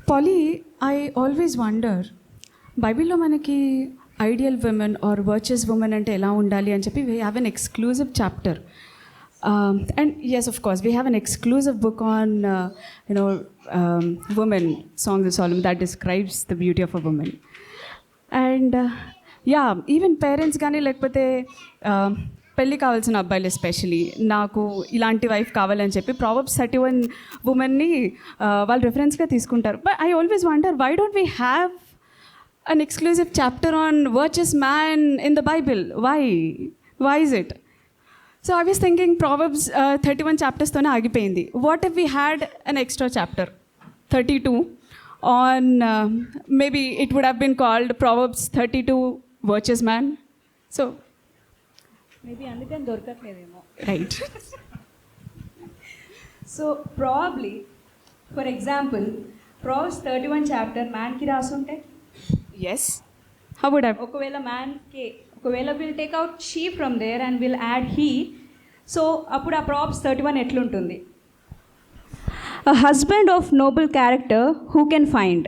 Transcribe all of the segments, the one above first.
Polly, I always wonder, బైబిల్లో మనకి ideal women are virtuous women అంటే ఎలా ఉండాలి అని చెప్పి we have an exclusive chapter. And yes, of course, we have an exclusive book on, women, Songs of Solomon, that describes the beauty of a woman. And even parents కానీ లేకపోతే పెళ్ళి కావాల్సిన అబ్బాయిలు ఎస్పెషలీ నాకు ఇలాంటి వైఫ్ కావాలని చెప్పి Proverbs 31 ఉమెన్ని వాళ్ళు రెఫరెన్స్గా తీసుకుంటారు. But I always wonder, why don't we have an exclusive chapter on virtuous man in the Bible? Why is it? So I was thinking Proverbs 31 chapters tone agipeyindi. What if we had an extra chapter 32 on maybe it would have been called Proverbs 32 virtuous man? So maybe అందుకని దొరకట్లేదేమో. Right. So probably, for example, Proverbs 31 chapter man కి రాసుంటే, Yes. How would I? ఒకవేళ will take out she from there and will add he. So అప్పుడు ఆ probs 31 ఎట్లుంటుంది? A husband of noble character who can find?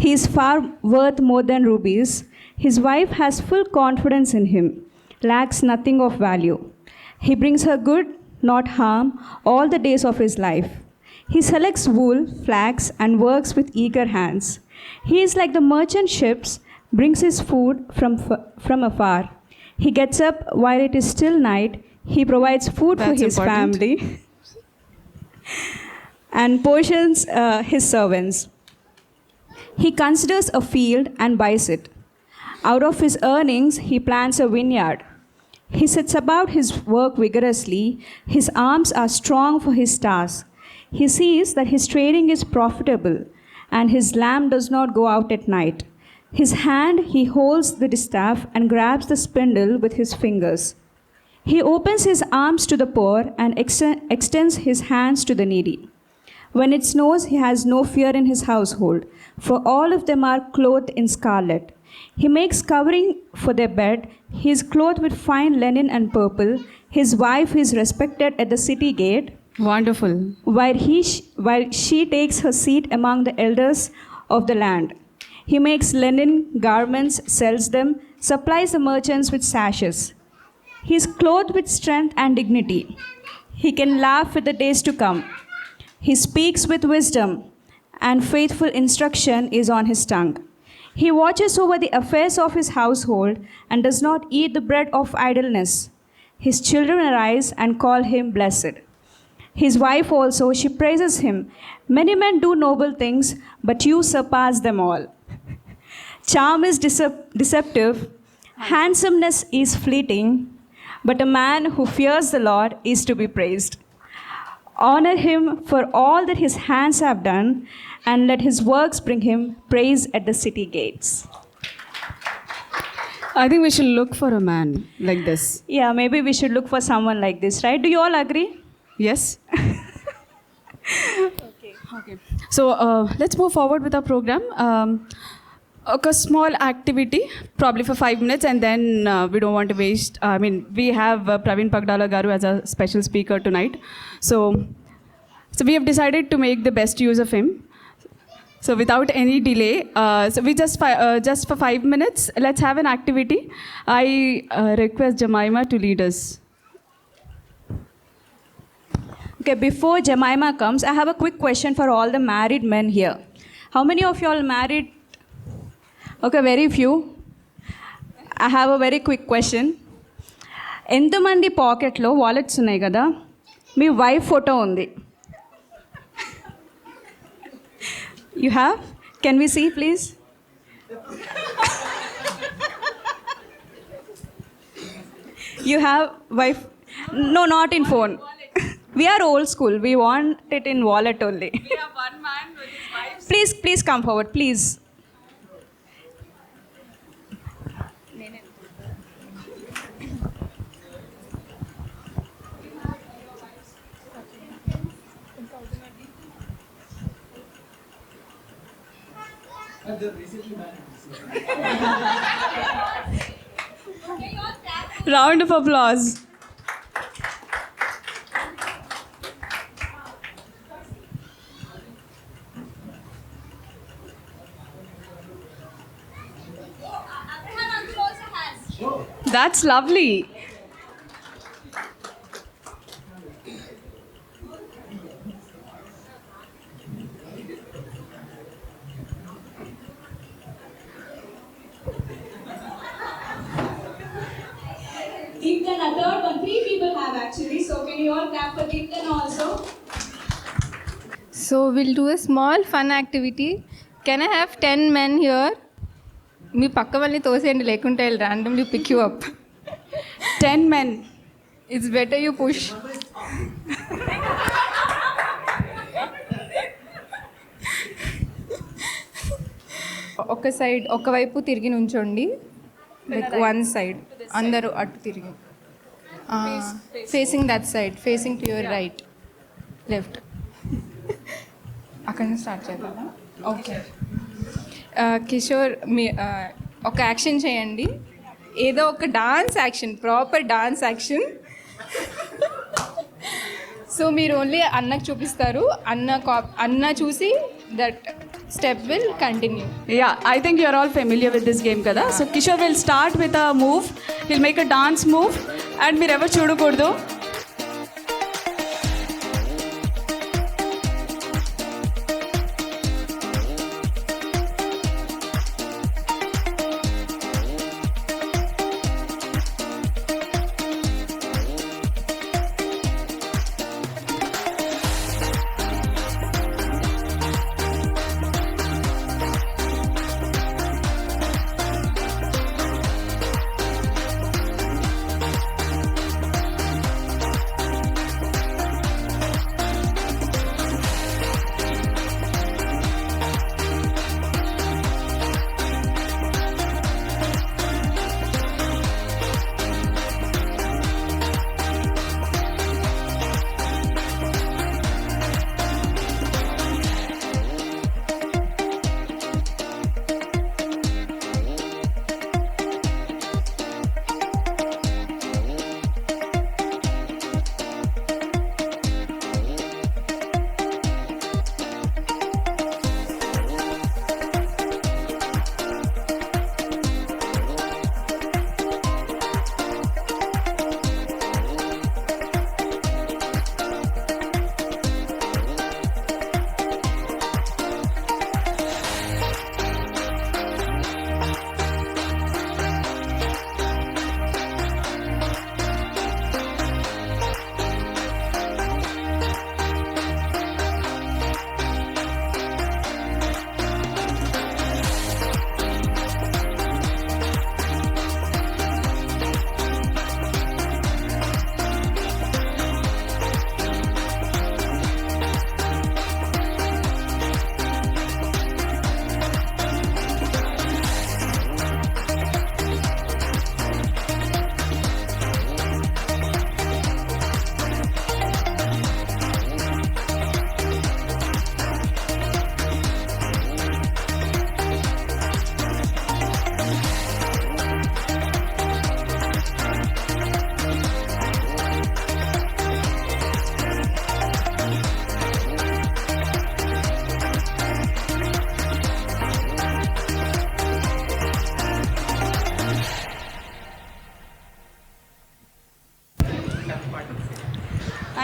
He is far worth more than rubies. His wife has full confidence in him, lacks nothing of value. He brings her good, not harm, all the days of his life. He selects wool, flax, and works with eager hands. He is like the merchant ships, brings his food from afar. He gets up while it is still night. He provides food for his family and portions his servants. He considers a field and buys it. Out of his earnings, he plants a vineyard. He sets about his work vigorously. His arms are strong for his task. He sees that his trading is profitable, and his lamp does not go out at night. His hand he holds the distaff and grabs the spindle with his fingers. He opens his arms to the poor and extends his hands to the needy. When it snows, he has no fear in his household, for all of them are clothed in scarlet. He makes covering for their bed. He is clothed with fine linen and purple. His wife is respected at the city gate. Wonderful. While she takes her seat among the elders of the land. He makes linen garments, sells them, supplies the merchants with sashes. He is clothed with strength and dignity. He can laugh with the days to come. He speaks with wisdom, and faithful instruction is on his tongue. He watches over the affairs of his household and does not eat the bread of idleness. His children arise and call him blessed. His wife also, she praises him. Many men do noble things, but you surpass them all. Charm is deceptive. Handsomeness is fleeting. But a man who fears the Lord is to be praised. Honor him for all that his hands have done, and let his works bring him praise at the city gates. I think we should look for a man like this. Yeah, maybe we should look for someone like this, right? Do you all agree? Yes. Okay. So let's move forward with our program. A small activity, probably for 5 minutes, and then we don't want to waste. We have Praveen Pagdala Garu as a special speaker tonight. So we have decided to make the best use of him. So without any delay, so we just for 5 minutes, let's have an activity. I request Jemima to lead us. Okay, before Jemima comes, I have a quick question for all the married men here. How many of you all married? Okay, very few. I have a very quick question. ఎంతమంది పాకెట్లో wallets ఉన్నాయి కదా, మీ wife photo ఉంది? You have? Can we see, please? You have wife? No, not in phone. We are old school. We want it in wallet only. We have one man with his wife. Please come forward, please. Round of applause. That's lovely. Deeptan, a third one. 3 people have actually. So can you all clap for Deeptan also? So we'll do a small fun activity. Can I have 10 men here? మీ పక్క వాళ్ళని తోసేయండి, లేకుంటే I'll randomly pick you up. 10 men. It's better you push. ఒకవైపు తిరిగి నుంచోండి, like one side, అందరూ అటు తిరిగి, facing that side, facing to your right, left. అక్కడ నుంచి స్టార్ట్ చేద్దామా? ఓకే. కిషోర్, మీ ఒక యాక్షన్ చేయండి, ఏదో ఒక dance action, proper dance action. So మీరు ఓన్లీ అన్నకు చూపిస్తారు, అన్న చూసి that step will continue. Yeah, I think you're all familiar with this game kada. So Kishore will start with a move. He'll make a dance move and meer ever chudukodu.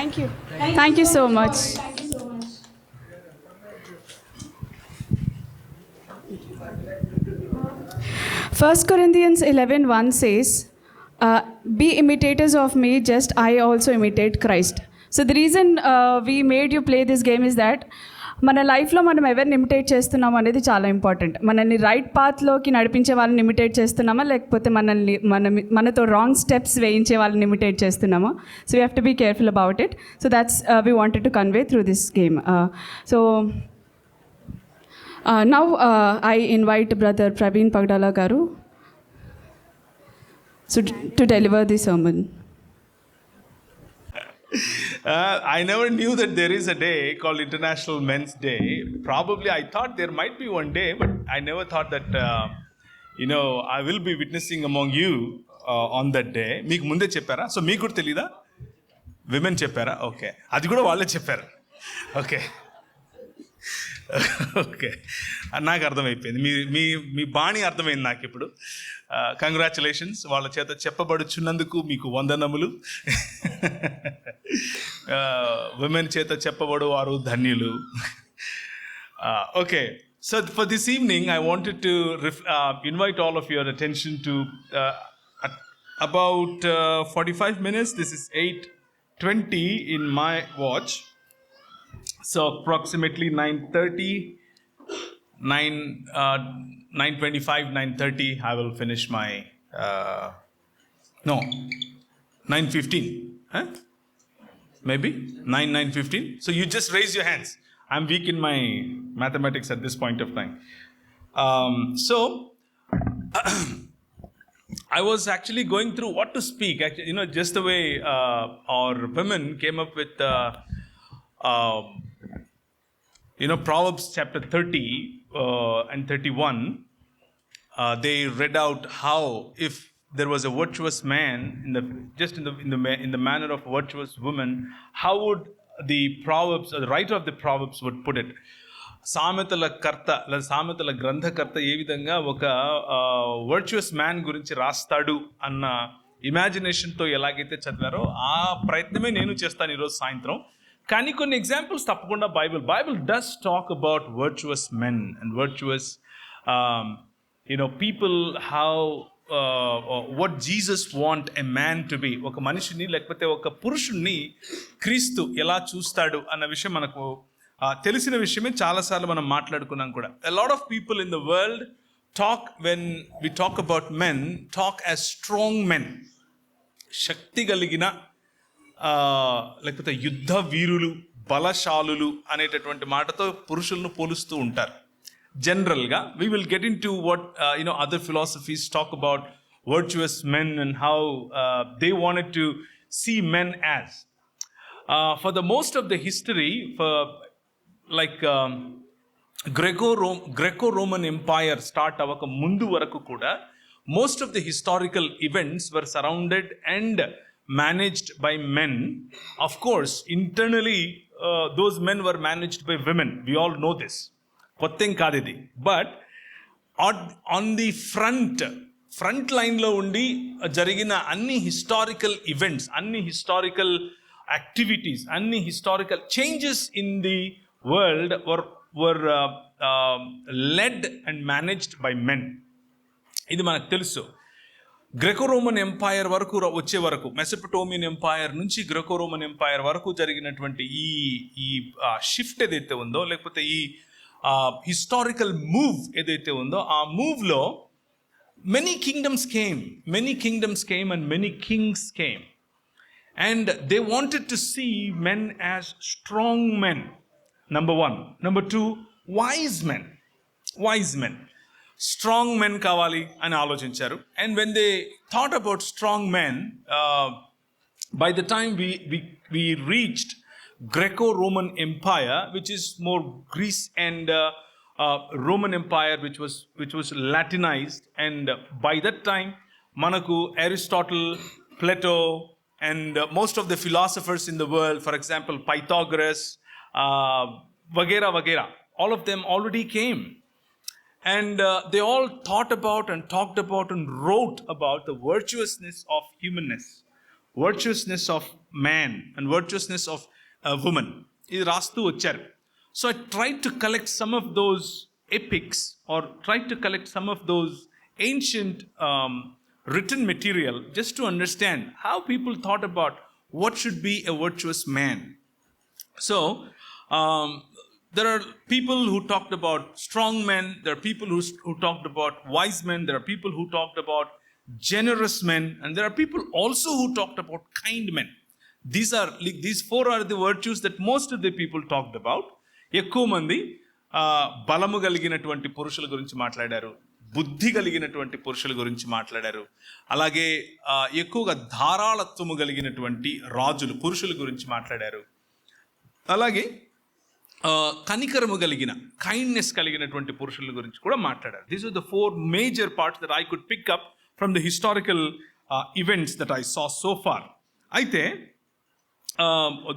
Thank you. Thank you so much. First Corinthians 11:1 says, "Be imitators of me, just I also imitate Christ." So the reason we made you play this game is that మన లైఫ్లో మనం ఎవరిని imitate చేస్తున్నాం అనేది చాలా important. మనల్ని right పాత్లోకి నడిపించే వాళ్ళని ఇమిటేట్ చేస్తున్నామా, లేకపోతే మనతో రాంగ్ స్టెప్స్ వేయించే వాళ్ళని ఇమిటేట్ చేస్తున్నామా? So we have to be careful about it. So that's we wanted to convey through this game. So now I invite brother Praveen Pagadala garu to deliver the sermon. I never knew that there is a day called International Men's Day. Probably I thought there might be one day, but I never thought that, I will be witnessing among you on that day. Meeku munde cheppara? So meeku kuda telida? Women cheppara? Okay. Adi kuda valle chepparu. Okay. Okay, నాకు అర్థమైపోయింది, మీ బాణి అర్థమైంది నాకు ఇప్పుడు. Congratulations, వాళ్ళ చేత చెప్పబడుచున్నందుకు మీకు వందనములు. విమెన్ చేత చెప్పబడు వారు ధన్యులు. Okay, so for this evening I wanted to invite all of your attention to about 45 minutes. This is 8:20 in my watch, so approximately 9:30, 9:25, 9:30 I will finish my 9:15, huh? Maybe 9:15. So you just raise your hands. I'm weak in my mathematics at this point of time. So I was actually going through what to speak. Actually, just the way our women came up with, Proverbs chapter 30 and 31. They read out how if there was a virtuous man in the manner of a virtuous woman, how would the Proverbs, or the writer of the Proverbs would put it. సామెతల గ్రంథకర్త ఏ విధంగా ఒక virtuous man గురించి రాస్తాడు అన్న ఇమాజినేషన్తో ఎలాగైతే చదివారో ఆ ప్రయత్నమే నేను చేస్తాను ఈరోజు సాయంత్రం. కానీ కొన్ని ఎగ్జాంపుల్స్ తప్పకుండా Bible does talk about virtuous men and virtuous people, how what Jesus want a man to be. ఒక మనిషిని లేకపోతే ఒక పురుషుణ్ణి క్రీస్తు ఎలా చూస్తాడు అన్న విషయం మనకు తెలిసిన విషయమే, చాలాసార్లు మనం మాట్లాడుకున్నాం కూడా. A lot of people in the world talk, when we talk about men, talk as strong men. శక్తి కలిగిన లేకపోతే యుద్ధ వీరులు, బలశాలులు అనేటటువంటి మాటతో పురుషులను పోలుస్తూ ఉంటారు. Generally, we will get into what other philosophies talk about virtuous men and how they wanted to see men as. For the most of the history, for like Greco-Roman Empire start avaka mundu varaku kuda, most of the historical events were surrounded and managed by men. Of course, internally those men were managed by women. We all know this. కొత్తేం కాదు ఇది. But on the front లైన్లో ఉండి జరిగిన అన్ని historical events, అన్ని historical activities, అన్ని historical changes in the world were led and managed by men. ఇది మనకు తెలుసు. గ్రెకో-రోమన్ ఎంపైర్ వరకు వచ్చే వరకు, మెసొపొటేమియన్ ఎంపైర్ నుంచి గ్రెకో-రోమన్ ఎంపైర్ వరకు జరిగినటువంటి ఈ షిఫ్ట్ ఏదైతే ఉందో, లేకపోతే ఈ హిస్టారికల్ మూవ్ ఏదైతే ఉందో, ఆ మూవ్లో many kingdoms came and many kings came, and they wanted to see men as strong men, number one. Number two, wise men. Strong men kavali ani aalochincharu. And when they thought about strong men, by the time we reached Greco-Roman Empire, which is more Greece and Roman Empire, which was Latinized, and by that time manaku Aristotle, Plato, and most of the philosophers in the world, for example Pythagoras, vagera, all of them already came, and they all thought about and talked about and wrote about the virtuousness of humanness, virtuousness of man, and virtuousness of woman. ఇది రాస్తూ వచ్చారు. So I tried to collect some of those epics, or tried to collect some of those ancient written material, just to understand how people thought about what should be a virtuous man. So there are people who talked about strong men, there are people who talked about wise men, there are people who talked about generous men, and there are people also who talked about kind men. These four are the virtues that most of the people talked about. ఎక్కువ మంది బలము కలిగినటువంటి పురుషుల గురించి మాట్లాడారు, బుద్ధి కలిగినటువంటి పురుషుల గురించి మాట్లాడారు, అలాగే ఎక్కువగా ధారాళత్వము కలిగినటువంటి రాజులు, పురుషుల గురించి మాట్లాడారు, అలాగే కనికరము కలిగిన, కైండ్నెస్ కలిగినటువంటి పురుషుల గురించి కూడా మాట్లాడారు. These are the four major parts that I could pick up from the historical events that I saw so far. అయితే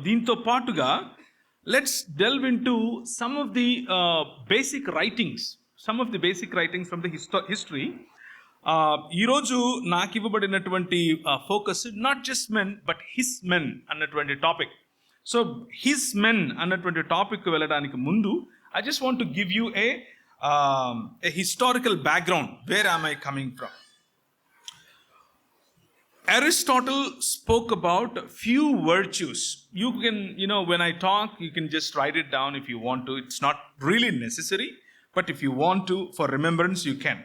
దీంతో పాటుగా let's delve into some of the basic writings from the history. ఈరోజు నాకు ఇవ్వబడినటువంటి focus not just men but his men అన్నటువంటి topic. So his men అన్నటువంటి topic వెళ్ళడానికి ముందు I just want to give you a historical background. Where am I coming from? Aristotle spoke about few virtues. You can, when I talk, you can just write it down if you want to. It's not really necessary, but if you want to, for remembrance, you can.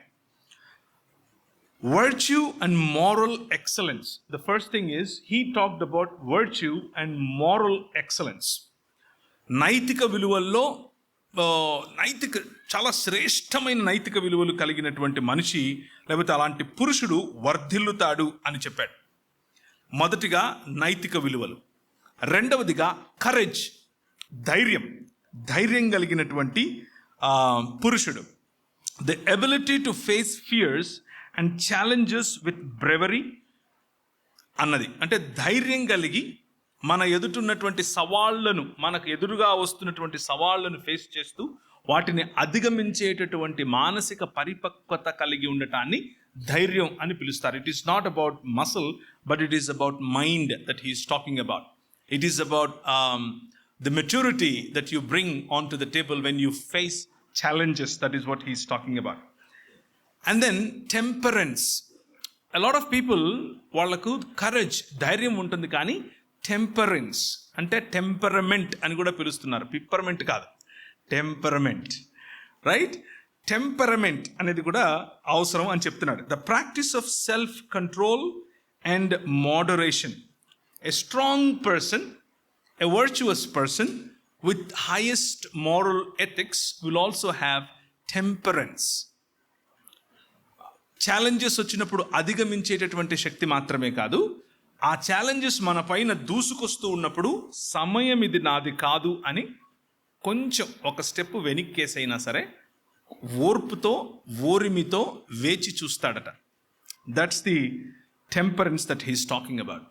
Virtue and moral excellence. The first thing is, he talked about virtue and moral excellence. నైతిక విలువల్లో చాలా శ్రేష్టమైన నైతిక విలువలు కలిగినటువంటి మనిషి లేకపోతే అలాంటి పురుషుడు వర్ధిల్లుతాడు అని చెప్పాడు. మొదటిగా నైతిక విలువలు, రెండవదిగా కరేజ్, ధైర్యం కలిగినటువంటి పురుషుడు. The ability to face fears and challenges with bravery అన్నది అంటే ధైర్యం కలిగి మన ఎదుటున్నటువంటి సవాళ్లను, మనకు ఎదురుగా వస్తున్నటువంటి సవాళ్లను ఫేస్ చేస్తూ వాటిని అధిగమించేటటువంటి మానసిక పరిపక్వత కలిగి ఉండటాన్ని ధైర్యం అని పిలుస్తారు. It is not about muscle, but it is about mind that he's talking about. It is about the maturity that you bring on to the table when you face challenges. That is what he's talking about. And then temperance. A lot of people వాళ్ళకు courage, ధైర్యం ఉంటుంది, కానీ temperance అంటే temperament అని కూడా పిలుస్తున్నారు. Peppermint కాదు, temperament, right? Temperament అనేది కూడా అవసరం అని చెప్తున్నాడు. The practice of self control and moderation. A strong person, a virtuous person with highest moral ethics will also have temperance. Challenges వచ్చినప్పుడు అధిగమించేటటువంటి శక్తి మాత్రమే కాదు, ఆ ఛాలెంజెస్ మన పైన దూసుకొస్తూ ఉన్నప్పుడు సమయం ఇది నాది కాదు అని కొంచెం ఒక స్టెప్ వెనక్కేసైనా సరే ఓర్పుతో, ఓరిమితో వేచి చూస్తాడట. That's the temperance that he's talking about.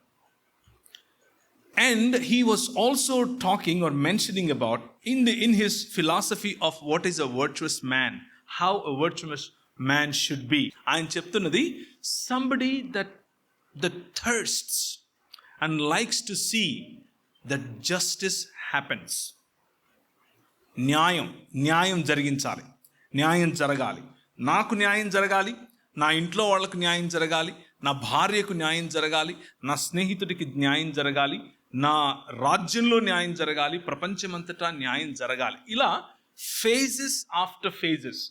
And he was also talking or mentioning about in his philosophy of what is a virtuous man, how a virtuous man should be. ఆయన చెప్తున్నది somebody that thirsts and likes to see that justice happens. న్యాయం జరిగించాలి, న్యాయం జరగాలి, నాకు న్యాయం జరగాలి, నా ఇంట్లో వాళ్ళకు న్యాయం జరగాలి, నా భార్యకు న్యాయం జరగాలి, నా స్నేహితుడికి న్యాయం జరగాలి, నా రాజ్యంలో న్యాయం జరగాలి, ప్రపంచమంతటా న్యాయం జరగాలి. ఇలా phases after phases,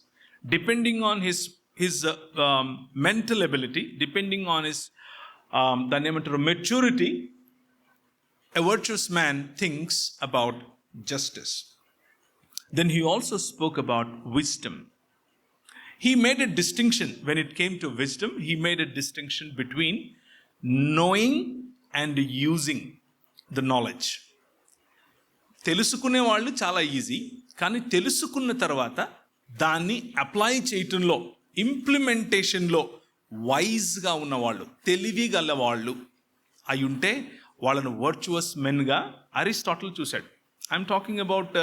depending on his mental ability, depending on his దాన్ని ఏమంటారు, maturity, a virtuous man thinks about justice. Then he also spoke about wisdom. He made a distinction when it came to wisdom. He made a distinction between knowing and using the knowledge. తెలుసుకునే వాళ్ళు చాలా easy, కానీ తెలుసుకున్న తర్వాత దాన్ని apply చేయటంలో, ఇంప్లిమెంటేషన్లో వైజ్గా ఉన్నవాళ్ళు, తెలివి గల వాళ్ళు అయి ఉంటే వాళ్ళను వర్చువస్ మెన్గా అరిస్టాటిల్ చూశాడు. I'm talking about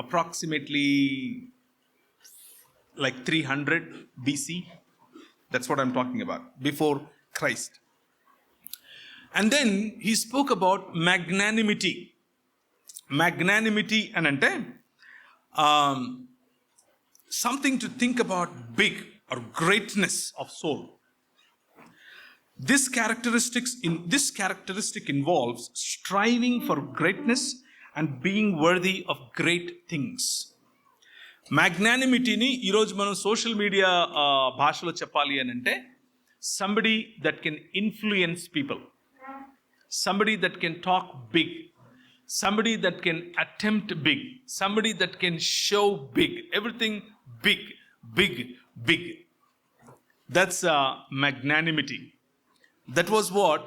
approximately like 300 BC. That's what I'm talking about, before Christ. And then he spoke about magnanimity. Magnanimity anante something to think about, big or greatness of soul. This characteristic involves striving for greatness and being worthy of great things. Magnanimity-ni ఈరోజు మనం social media భాషలో చెప్పాలి అని అంటే somebody that can influence people, somebody that can talk big, somebody that can attempt big, somebody that can show big, everything big, big, big. That's magnanimity. That was what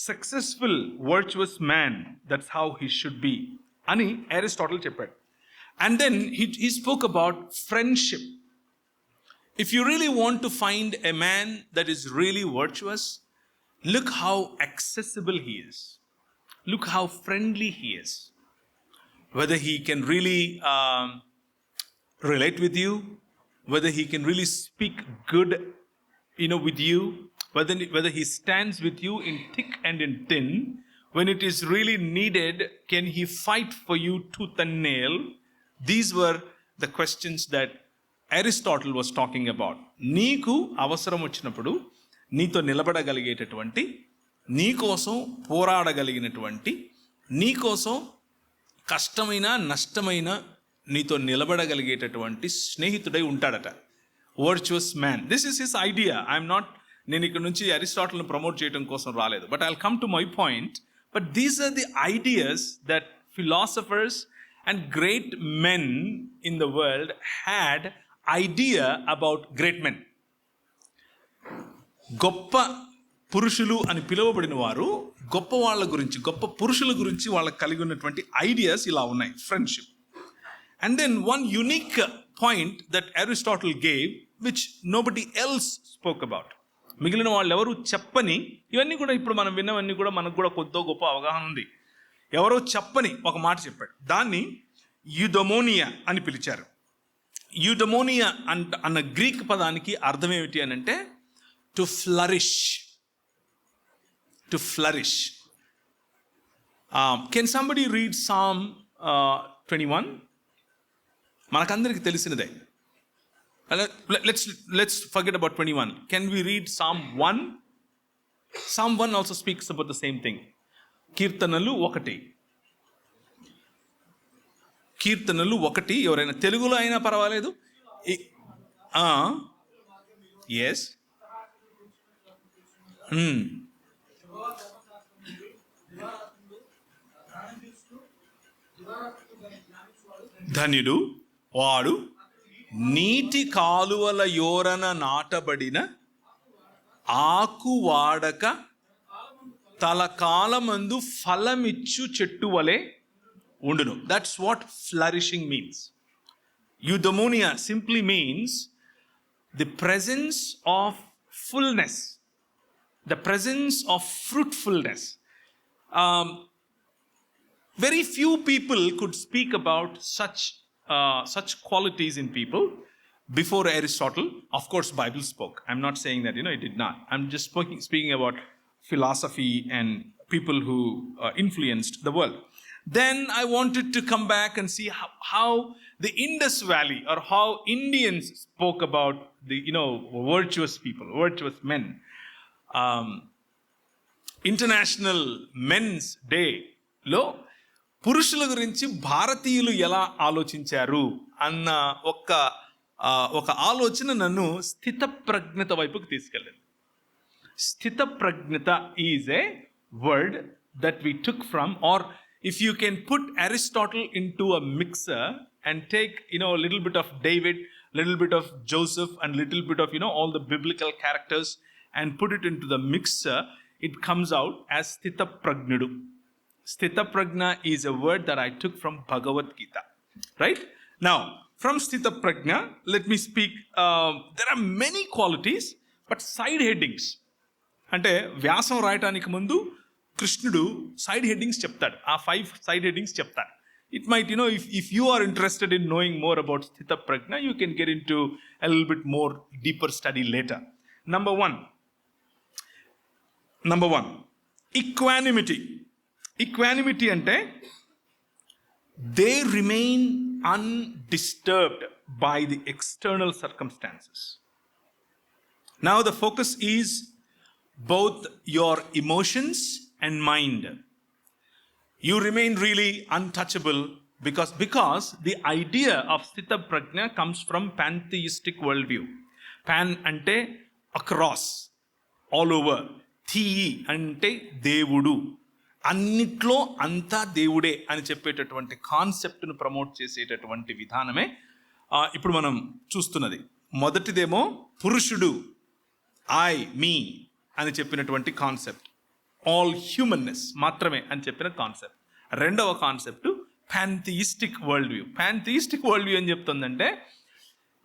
successful virtuous man, that's how he should be అని Aristotle చెప్పాడు. And then he spoke about friendship. If you really want to find a man that is really virtuous, look how accessible he is, look how friendly he is, whether he can really relate with you, whether he can really speak good, with you, whether he stands with you in thick and in thin. When it is really needed, can he fight for you tooth and nail? These were the questions that Aristotle was talking about. నీకు అవసరం వచ్చినప్పుడు నీతో నిలబడగలిగేటటువంటి, నీకోసం పోరాడగలిగినటువంటి, నీకోసం కష్టమైన నష్టమైన నీతో నిలబడగలిగేటటువంటి స్నేహితుడై ఉంటాడట. Virtuous man. This is his idea. I'm not, నేను ఇక్కడ నుంచి అరిస్టాటిల్ని ప్రమోట్ చేయడం కోసం రాలేదు. But I will come to my point. But these are the ideas that philosophers and great men in the world had idea about great men. గొప్ప పురుషులు అని పిలువబడిన వారు గొప్ప వాళ్ళ గురించి, గొప్ప పురుషుల గురించి వాళ్ళకి కలిగి ఉన్నటువంటి ఐడియాస్ ఇలా ఉన్నాయి. Friendship. And then one unique point that Aristotle gave, which nobody else spoke about. మిగిలిన వాళ్ళు ఎవరు చెప్పని, ఇవన్నీ కూడా ఇప్పుడు మనం విన్నవన్నీ కూడా మనకు కూడా కొద్దో గొప్ప అవగాహన ఉంది. ఎవరో చెప్పని ఒక మాట చెప్పాడు. దాన్ని యూదమోనియా అని పిలిచారు. యూదమోనియా అన్న గ్రీక్ పదానికి అర్థం ఏమిటి అని అంటే to flourish. To flourish. Can somebody read Psalm 21? మనకందరికి తెలిసినదే. Let's forget about 21. Can we read Psalm 1? Psalm 1 also speaks about the same thing. కీర్తనలు 1. కీర్తనలు 1. ఎవరైనా తెలుగులో అయినా పర్వాలేదు. ఎస్. ధన్యుడు వాడు నీటి కాలువల యోరన నాటబడిన ఆకు వాడక తల కాలమందు ఫలమిచ్చు చెట్టు వలె ఉండును. That's what flourishing means. Eudaimonia simply means the presence of fullness, the presence of fruitfulness. Very few people could speak about such qualities in people before Aristotle. Of course, Bible spoke. I'm not saying that, it did not. I'm just speaking about philosophy and people who influenced the world. Then I wanted to come back and see how the Indus Valley or how Indians spoke about the, virtuous people, virtuous men. International Men's Day లో పురుషుల గురించి భారతీయులు ఎలా ఆలోచించారు అన్న ఒక ఆలోచన నన్ను స్థితప్రజ్ఞత వైపుకి తీసుకెళ్ళింది. స్థితప్రజ్ఞత is a word that we took from, or if you can put Aristotle into a mixer and take, a little bit of David, little bit of Joseph and little bit of, all the biblical characters and put it into the mixer, it comes out as స్థితప్రజ్ఞుడు. Sthitaprajna is a word that I took from Bhagavad Gita. Right? Now, from Sthitaprajna, let me speak. There are many qualities, but side headings. అంటే వ్యాసం రాయటానికి ముందు కృష్ణుడు side headings చెప్తాడు. ఆ 5 side headings చెప్తాడు. It might, if you are interested in knowing more about Sthitaprajna, you can get into a little bit more deeper study later. Number one, equanimity. Equanimity ante they remain undisturbed by the external circumstances. Now the focus is both your emotions and mind. You remain really untouchable because the idea of Sthitaprajna comes from pantheistic worldview. Pan ante across, all over. Thei ante devudu, అన్నిట్లో అంతా దేవుడే అని చెప్పేటటువంటి కాన్సెప్ట్ను promote చేసేటటువంటి విధానమే ఇప్పుడు మనం చూస్తున్నది. మొదటిదేమో పురుషుడు, ఐ, మీ అని చెప్పినటువంటి కాన్సెప్ట్, ఆల్ హ్యూమన్నెస్ మాత్రమే అని చెప్పిన కాన్సెప్ట్. రెండవ concept pantheistic world view. Pantheistic world view ఏం చెప్తుందంటే,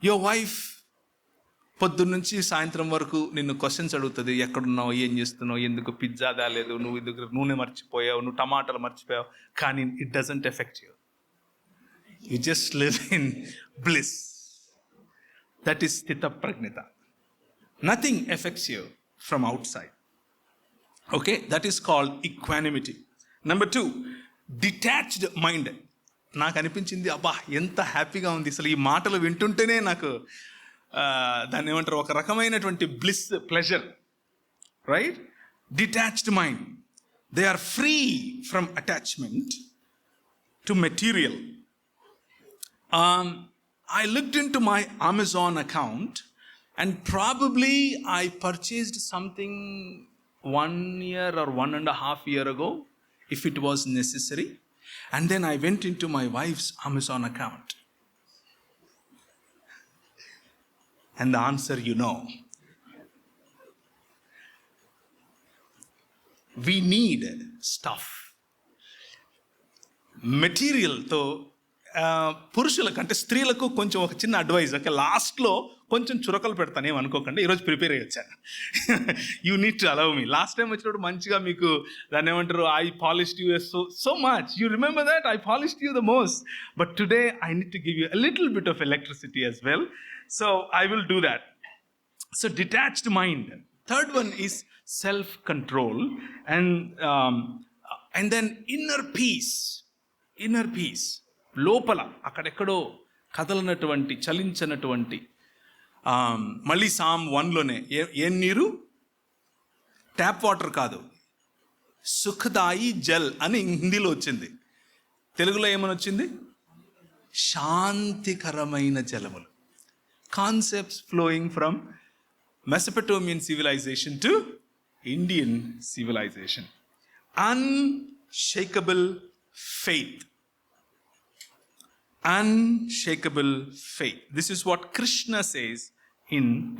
యువర్ వైఫ్ పొద్దున్నుంచి సాయంత్రం వరకు నిన్ను క్వశ్చన్స్ అడుగుతుంది. ఎక్కడున్నావు, ఏం చేస్తున్నావు, ఎందుకు పిజ్జా దాలేదు, నువ్వు దగ్గర నూనె మర్చిపోయావు, నువ్వు టమాటాలు మర్చిపోయావు. కానీ it doesn't effect you. You just live in bliss. That is Sthita Pragnita. Nothing affects you from outside. Okay, that is called equanimity. Number 2, detached mind. నాకు అనిపించింది, అబ్బా ఎంత హ్యాపీగా ఉంది అసలు ఈ మాటలు వింటుంటేనే నాకు దాన్ని ఏమంటారు, ఒక రకమైనటువంటి bliss, pleasure, right? Detached mind. They are free from attachment to material. I looked into my Amazon account and probably I purchased something 1 year or 1.5 years ago, if it was necessary. And then I went into my wife's Amazon account. And the answer you know. We need stuff. మెటీరియల్తో పురుషులకు అంటే స్త్రీలకు కొంచెం ఒక చిన్న advise. Okay, లాస్ట్లో కొంచెం చురకలు పెడతాను, ఏమనుకోకండి, ఈరోజు ప్రిపేర్ అయ్యి వచ్చాను. You need to allow me. Last time వచ్చినప్పుడు మంచిగా మీకు దాన్ని ఏమంటారు, I polished you so much, you remember that I polished you the most. But today I need to give you a little bit of electricity as well. So I will do that. So detached mind. Third one is self-control, and then inner peace. లోపల అక్కడెక్కడో కదలనటువంటి, చలించనటువంటి, మళ్ళీ Sam 1లోనే ఏం నీరు, tap water కాదు, సుఖదాయి జల్ అని హిందీలో వచ్చింది. తెలుగులో ఏమని వచ్చింది? శాంతికరమైన జలములు. Concepts flowing from Mesopotamian civilization to Indian civilization. Unshakable faith. Unshakable faith. This is what Krishna says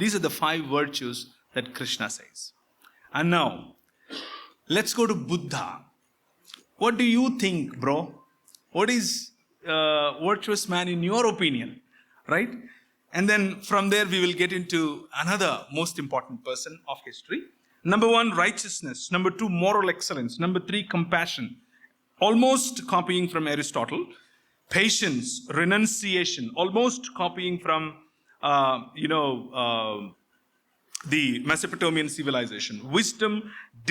these are the 5 virtues that Krishna says. And now, let's go to Buddha. What do you think, bro? What is virtuous man in your opinion? Right? And then from there we will get into another most important person of history. Number 1, righteousness. Number 2, moral excellence. Number 3, compassion. Almost copying from Aristotle. Patience, renunciation. Almost copying from, the Mesopotamian civilization. Wisdom,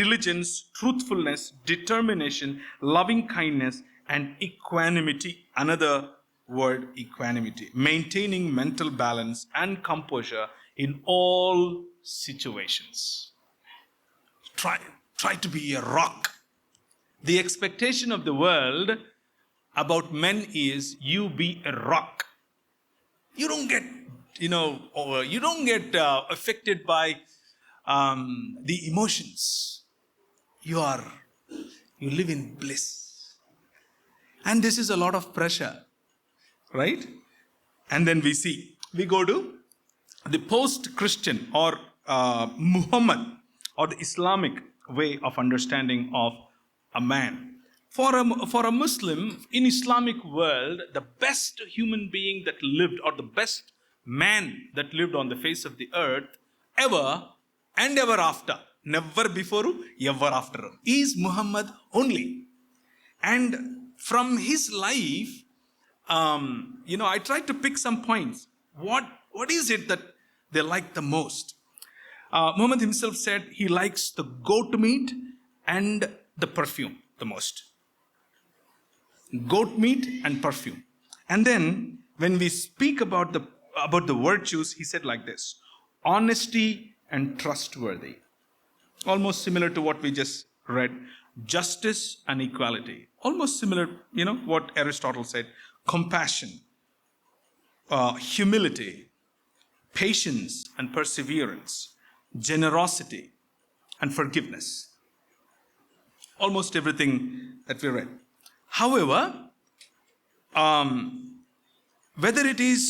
diligence, truthfulness, determination, loving kindness, and equanimity. Another word, equanimity. Maintaining mental balance and composure in all situations. Try to be a rock. The expectation of the world about men is you be a rock. You don't get, affected by the emotions. You live in bliss. And this is a lot of pressure. Right? And then we go to the post-Christian or Muhammad or the Islamic way of understanding of a man. For a Muslim in Islamic world, the best human being that lived, or the best man that lived on the face of the earth ever and ever after, never before, ever after, is Muhammad only. And from his life, I tried to pick some points. What is it that they like the most? Muhammad himself said he likes the goat meat and the perfume the most. Goat meat and perfume. And then when we speak about the virtues, he said like this: honesty and trustworthy. Almost similar to what we just read. Justice and equality. Almost similar, what Aristotle said. Compassion, humility, patience and perseverance, generosity and forgiveness. Almost everything that we read. However, whether it is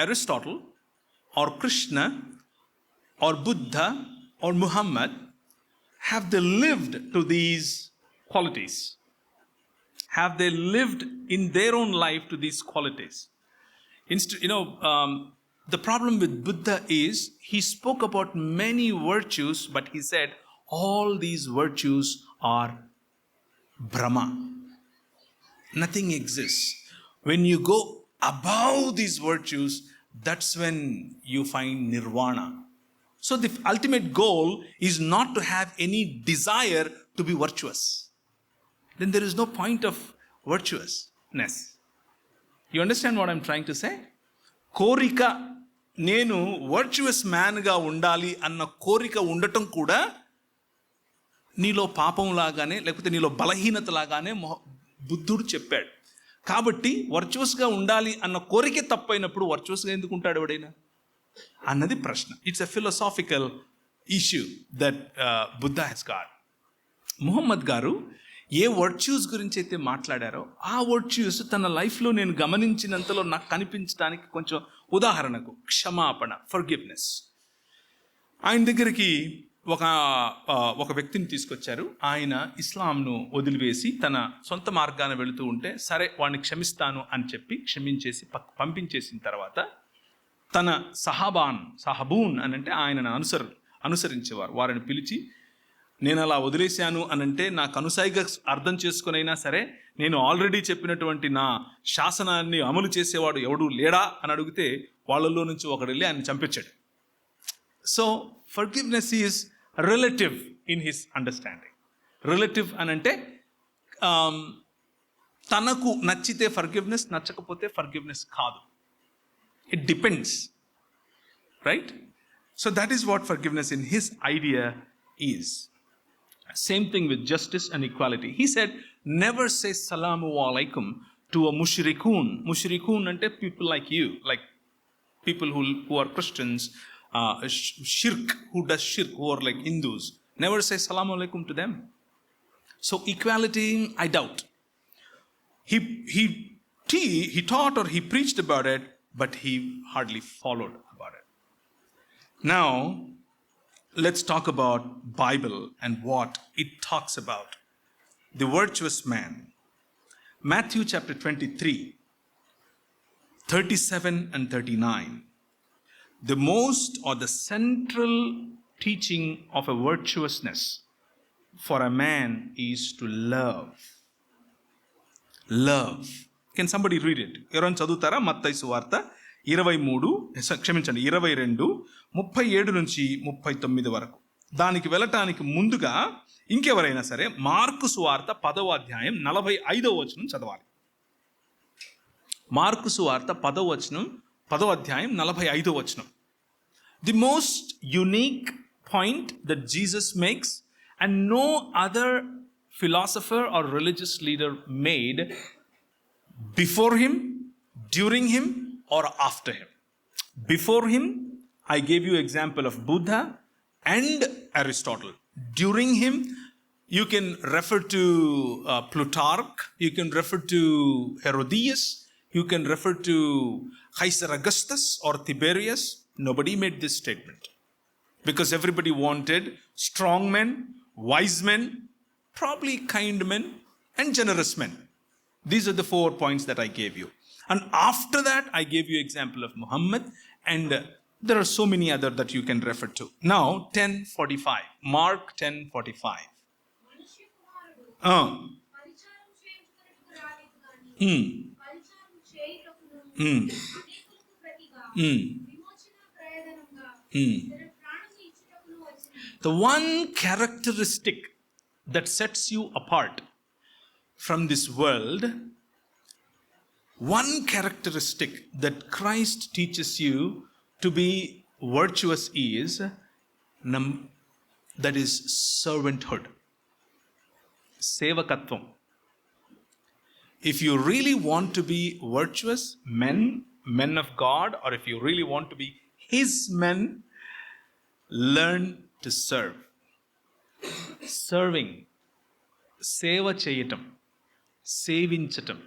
Aristotle or Krishna or Buddha or Muhammad, have they lived to these qualities? Have they lived in their own life to these qualities? The problem with Buddha is he spoke about many virtues, but he said all these virtues are Brahma. Nothing exists. When you go above these virtues, that's when you find nirvana. So the ultimate goal is not to have any desire to be virtuous. Then there is no point of virtuousness. You understand what I'm trying to say? కోరిక, నేను virtuous మ్యాన్గా ఉండాలి అన్న కోరిక ఉండటం కూడా నీలో పాపం లాగానే, లేకపోతే నీలో బలహీనత లాగానే బుద్ధుడు చెప్పాడు. కాబట్టి వర్చువస్గా ఉండాలి అన్న కోరికే తప్పైనప్పుడు వర్చువస్గా ఎందుకు ఉంటాడు ఎవడైనా అన్నది ప్రశ్న. It's a philosophical issue that Buddha he's got. Muhammad గారు ఏ వర్చ్యూస్ గురించి అయితే మాట్లాడారో ఆ వర్చ్యూస్ తన లైఫ్లో నేను గమనించినంతలో నాకు కనిపించడానికి కొంచెం, ఉదాహరణకు క్షమాపణ, ఫర్గివ్నెస్. ఆయన దగ్గరికి ఒక వ్యక్తిని తీసుకొచ్చారు. ఆయన ఇస్లాంను వదిలివేసి తన సొంత మార్గాన వెళుతూ ఉంటే, సరే వాడిని క్షమిస్తాను అని చెప్పి క్షమించేసి పంపించేసిన తర్వాత తన సహబూన్ అని అంటే ఆయనను అనుసరించేవారు, వారిని పిలిచి, నేను అలా వదిలేశాను అనంటే నాకు అనుసాయిగా అర్థం చేసుకునైనా సరే నేను ఆల్రెడీ చెప్పినటువంటి నా శాసనాన్ని అమలు చేసేవాడు ఎవడు లేడా అని అడిగితే వాళ్ళల్లో నుంచి ఒకడు వెళ్ళి ఆయన చంపించాడు. So forgiveness is relative in his understanding. Relative అని అంటే తనకు నచ్చితే ఫర్గివ్నెస్, నచ్చకపోతే ఫర్గివ్నెస్ కాదు. It depends, right? So that is what forgiveness in his idea is. Same thing with justice and equality. He said, never say salamu alaikum to a mushrikun. Mushrikun ante people like you, like people who are Christians, shirk, who does shirk, who are like Hindus. Never say salamu alaikum to them. So equality, I doubt. He taught or he preached about it, but he hardly followed about it. Now, let's talk about Bible and what it talks about. The virtuous man. Matthew chapter 23, 37 and 39. The most or the central teaching of a virtuousness for a man is to love. Love. Can somebody read it? Evan chadutara Matthayu suvarta 22, 37 నుంచి 39 వరకు. దానికి వెళ్ళటానికి ముందుగా ఇంకెవరైనా సరే mark సువార్త 10వ అధ్యాయం 45వ వచనం చదవాలి. మార్కు సువార్త 10వ అధ్యాయం 45వ వచనం. The most unique point that Jesus makes and no other philosopher or religious leader made before him, during him or after him. Before him, I gave you example of Buddha and Aristotle. During him, you can refer to Plutarch, you can refer to Herodias, you can refer to Caesar Augustus or Tiberius. Nobody made this statement because everybody wanted strong men, wise men, probably kind men and generous men. These are the 4 points that I gave you. And after that, I gave you example of Muhammad, and there are so many other that you can refer to. Now, 10:45, Mark 10:45. The one characteristic that sets you apart from this world, one characteristic that Christ teaches you to be virtuous is that is servanthood. Sevakatvam. If you really want to be virtuous men of God, or if you really want to be His men, learn to serve. Serving. Seva cheyatam. Sevinchatam.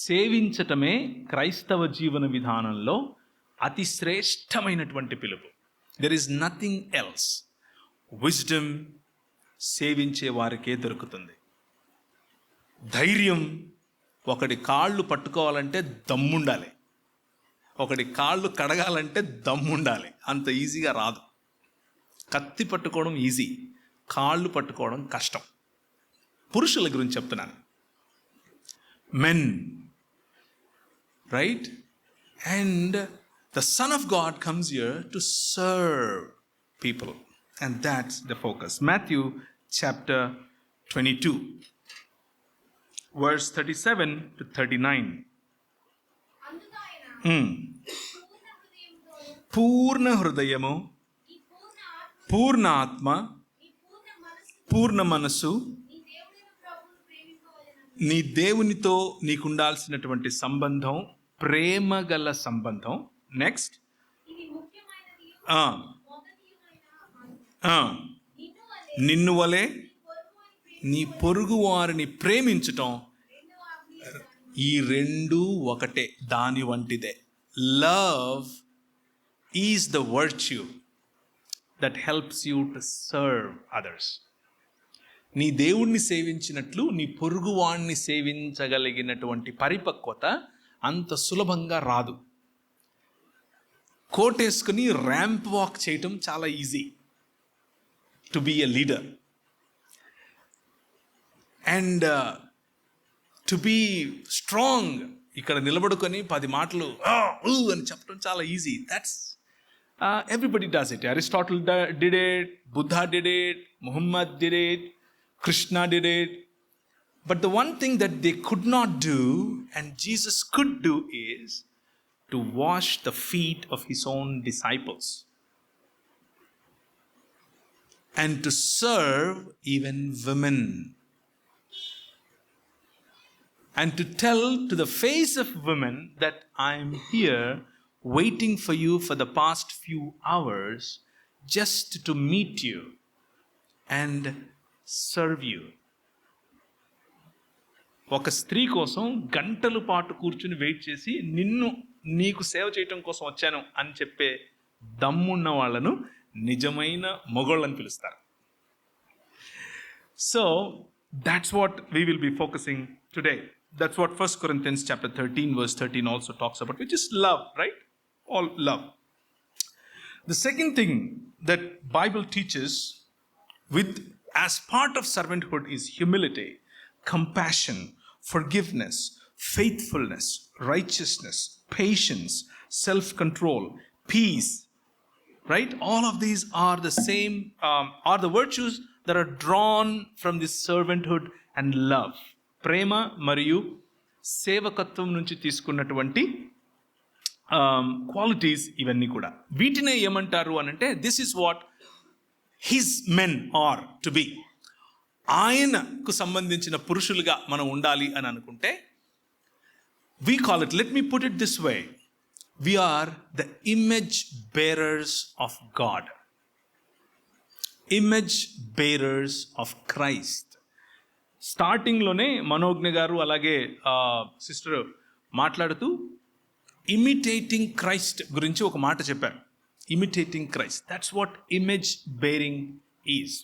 సేవించటమే క్రైస్తవ జీవన విధానంలో అతి శ్రేష్టమైనటువంటి పిలుపు. There is nothing else. Wisdom సేవించే వారికే దొరుకుతుంది. ధైర్యం, ఒకడి కాళ్ళు పట్టుకోవాలంటే దమ్ముండాలి, ఒకడి కాళ్ళు కడగాలంటే దమ్ముండాలి. అంత ఈజీగా రాదు. కత్తి పట్టుకోవడం ఈజీ, కాళ్ళు పట్టుకోవడం కష్టం. పురుషుల గురించి చెప్తున్నాను. Men, right? And the Son of God comes here to serve people. And that's the focus. Matthew chapter 22, verse 37 to 39. పూర్ణ హృదయము, పూర్ణ ఆత్మ, పూర్ణ మనస్సు, నీ దేవునితో నీకుండాల్సినటువంటి సంబంధం ప్రేమ గల సంబంధం. నెక్స్ట్, నిన్ను వలె నీ పొరుగు వారిని ప్రేమించటం, ఈ రెండు ఒకటే, దాని వంటిదే. Love is the virtue that helps you to serve others. నీ దేవుణ్ణి సేవించినట్లు నీ పొరుగువాణ్ణి సేవించగలిగినటువంటి పరిపక్వత అంత సులభంగా రాదు. కోటేసుకుని ర్యాంప్ వాక్ చేయటం చాలా easy to be a leader, and to be strong, ఇక్కడ నిలబడుకొని 10 మాటలు అని చెప్పడం చాలా easy. That's everybody does it. Aristotle did it, Buddha did it, Muhammad did it, Krishna did it. But the one thing that they could not do and Jesus could do is to wash the feet of his own disciples and to serve even women and to tell to the face of women that I am here waiting for you for the past few hours just to meet you and serve you. ఒక స్త్రీ కోసం గంటల పాటు కూర్చుని wait చేసి నీకు సేవ చేయటం కోసం వచ్చాను అని చెప్పే దమ్మున్న వాళ్ళను నిజమైన మొగోళ్ళని పిలుస్తారు. So that's what we will be focusing today. That's what 1 Corinthians chapter 13 verse 13 also talks about, which is love, right? All love. The second thing that Bible teaches with as part of servanthood is humility, compassion, forgiveness, faithfulness, righteousness, patience, self-control, peace, right? All of these are the same, are the virtues that are drawn from this servanthood and love. ప్రేమ మరియు సేవకత్వం నుంచి తీసుకున్నటువంటి qualities ఇవన్నీ కూడా. వీటినే ఏమంటారు అని అంటే, this is what his men are to be. ఆయనకు సంబంధించిన పురుషులుగా మనం ఉండాలి అని అనుకుంటే, we call it, let me put it this way, we are the image bearers of God, image bearers of Christ. స్టార్టింగ్లోనే మనోజ్ఞ గారు అలాగే సిస్టర్ మాట్లాడుతూ ఇమిటేటింగ్ క్రైస్ట్ గురించి ఒక మాట చెప్పారు. Imitating Christ, that's what image bearing is.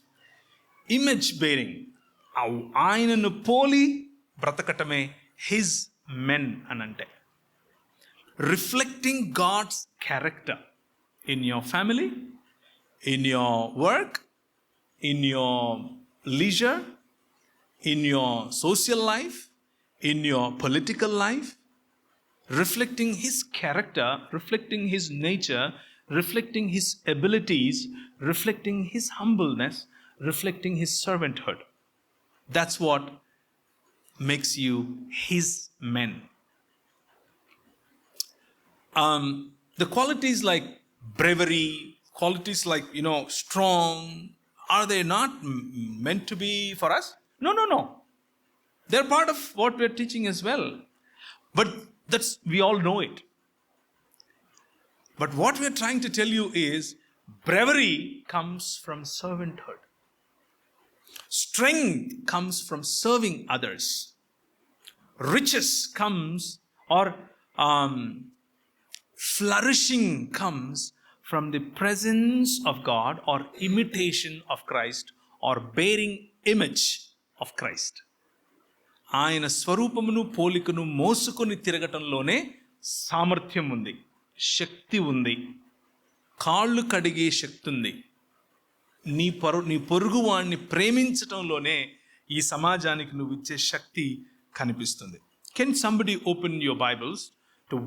Image bearing, ఆయనను పోలి బ్రతకటమే హిజ్ మెన్ అని అంటే. Reflecting God's character in your family, in your work, in your leisure, in your social life, in your political life, reflecting his character, reflecting his nature, reflecting his abilities, reflecting his humbleness, reflecting his servanthood. That's what makes you his men. The qualities like bravery, qualities like, strong, are they not meant to be for us? No. They're part of what we're teaching as well. But we all know it. But what we're trying to tell you is, bravery comes from servanthood. Strength comes from serving others. Riches comes, or flourishing comes from the presence of God, or imitation of Christ, or bearing image of Christ. ఆయన స్వరూపమును పోలికను మోసుకొని తిరగటంలోనే సామర్థ్యం ఉంది, శక్తి ఉంది, కాళ్ళు కడిగే శక్తి ఉంది. నీ పొరుగు వాణ్ణి ప్రేమించటంలోనే ఈ సమాజానికి నువ్వు ఇచ్చే శక్తి కనిపిస్తుంది. Can somebody open your Bibles to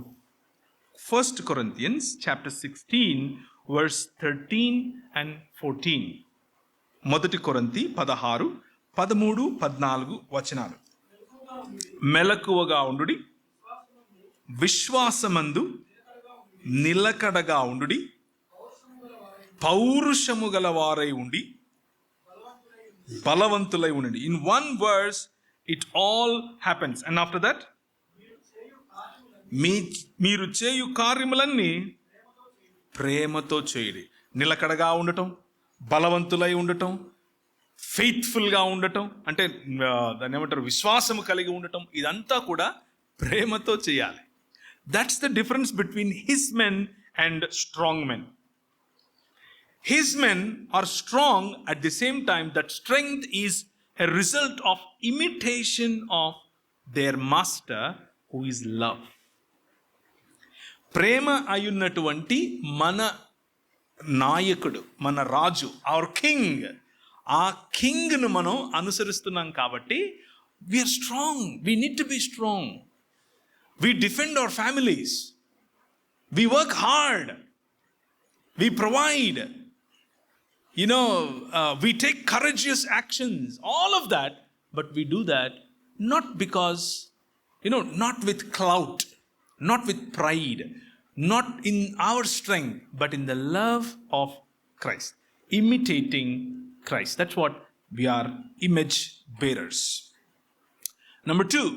1 Corinthians chapter 16 verse 13 and 14. మొదటి కొరింథీ 16, 13, 14 వచనాలు. మెలకువగా ఉండుడి, విశ్వాసమందు నిలకడగా ఉండుడి, పౌరుషము గలవారై ఉండి బలవంతులై ఉండండి. In one verse it all happens, and after that మీరు చేయు కార్యములన్నీ ప్రేమతో చేయడి. నిలకడగా ఉండటం, బలవంతులై ఉండటం, ఫెయిత్ఫుల్గా ఉండటం, అంటే దాన్ని ఏమంటారు, విశ్వాసము కలిగి ఉండటం, ఇదంతా కూడా ప్రేమతో చేయాలి. That's the difference between his men and strong men. His men are strong, at the same time that strength is a result of imitation of their master who is love. ప్రేమ అయ్యున్నటువంటి మన నాయకుడు, మన రాజు, అవర్ కింగ్, ఆ కింగ్ను మనం అనుసరిస్తున్నాం కాబట్టి we're strong. We need to be strong. We defend our families, we work hard, we provide, we take courageous actions, all of that, but we do that not because, not with clout, not with pride, not in our strength, but in the love of Christ, imitating Christ. That's what we are, image bearers. Number 2,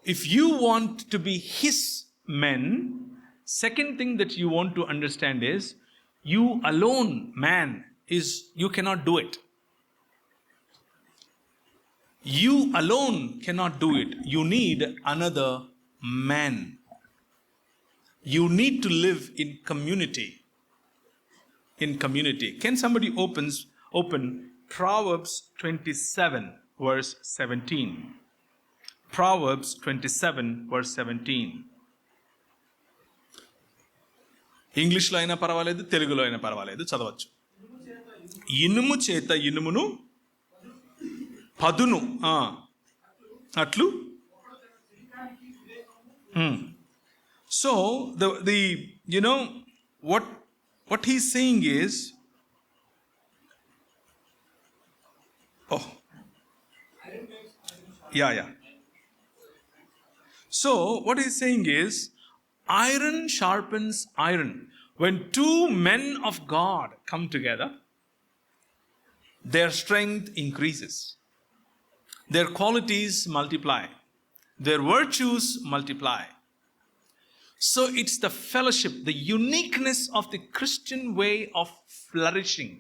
if you want to be his men, second thing that you want to understand is, you alone, man, you cannot do it. You alone cannot do it. You need another man. You need to live in community. In community. Can somebody open Proverbs 27 verse 17? Proverbs 27 verse 17. ఇంగ్లీష్లో అయినా పర్వాలేదు, తెలుగులో అయినా పర్వాలేదు, చదవచ్చు. ఇనుము చేత ఇనుమును పదును అట్లు. So what he's saying is, so what he's saying is, iron sharpens iron. When two men of God come together, their strength increases, their qualities multiply, their virtues multiply. So it's the fellowship, the uniqueness of the Christian way of flourishing.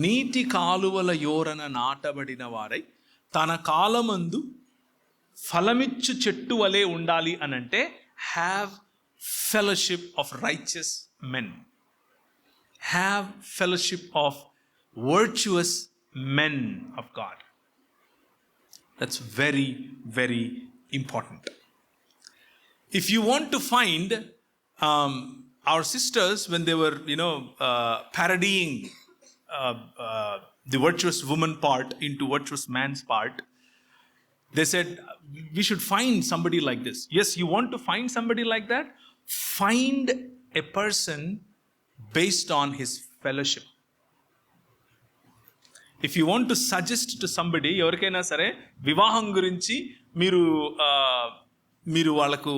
నీటి కాలువల యోరన నాటబడిన వారై తన కాలమందు ఫలమిచ్చు చెట్టు వలె ఉండాలి అనంటే, have fellowship of righteous men, have fellowship of virtuous men of God. That's very, very important. If you want to find our sisters, when they were parodying the virtuous woman part into virtuous man's part, they said we should find somebody like this. Yes, you want to find somebody like that? Find a person based on his fellowship. If you want to suggest to somebody, ఎవరికైనా సరే వివాహం గురించి మీరు వాళ్ళకు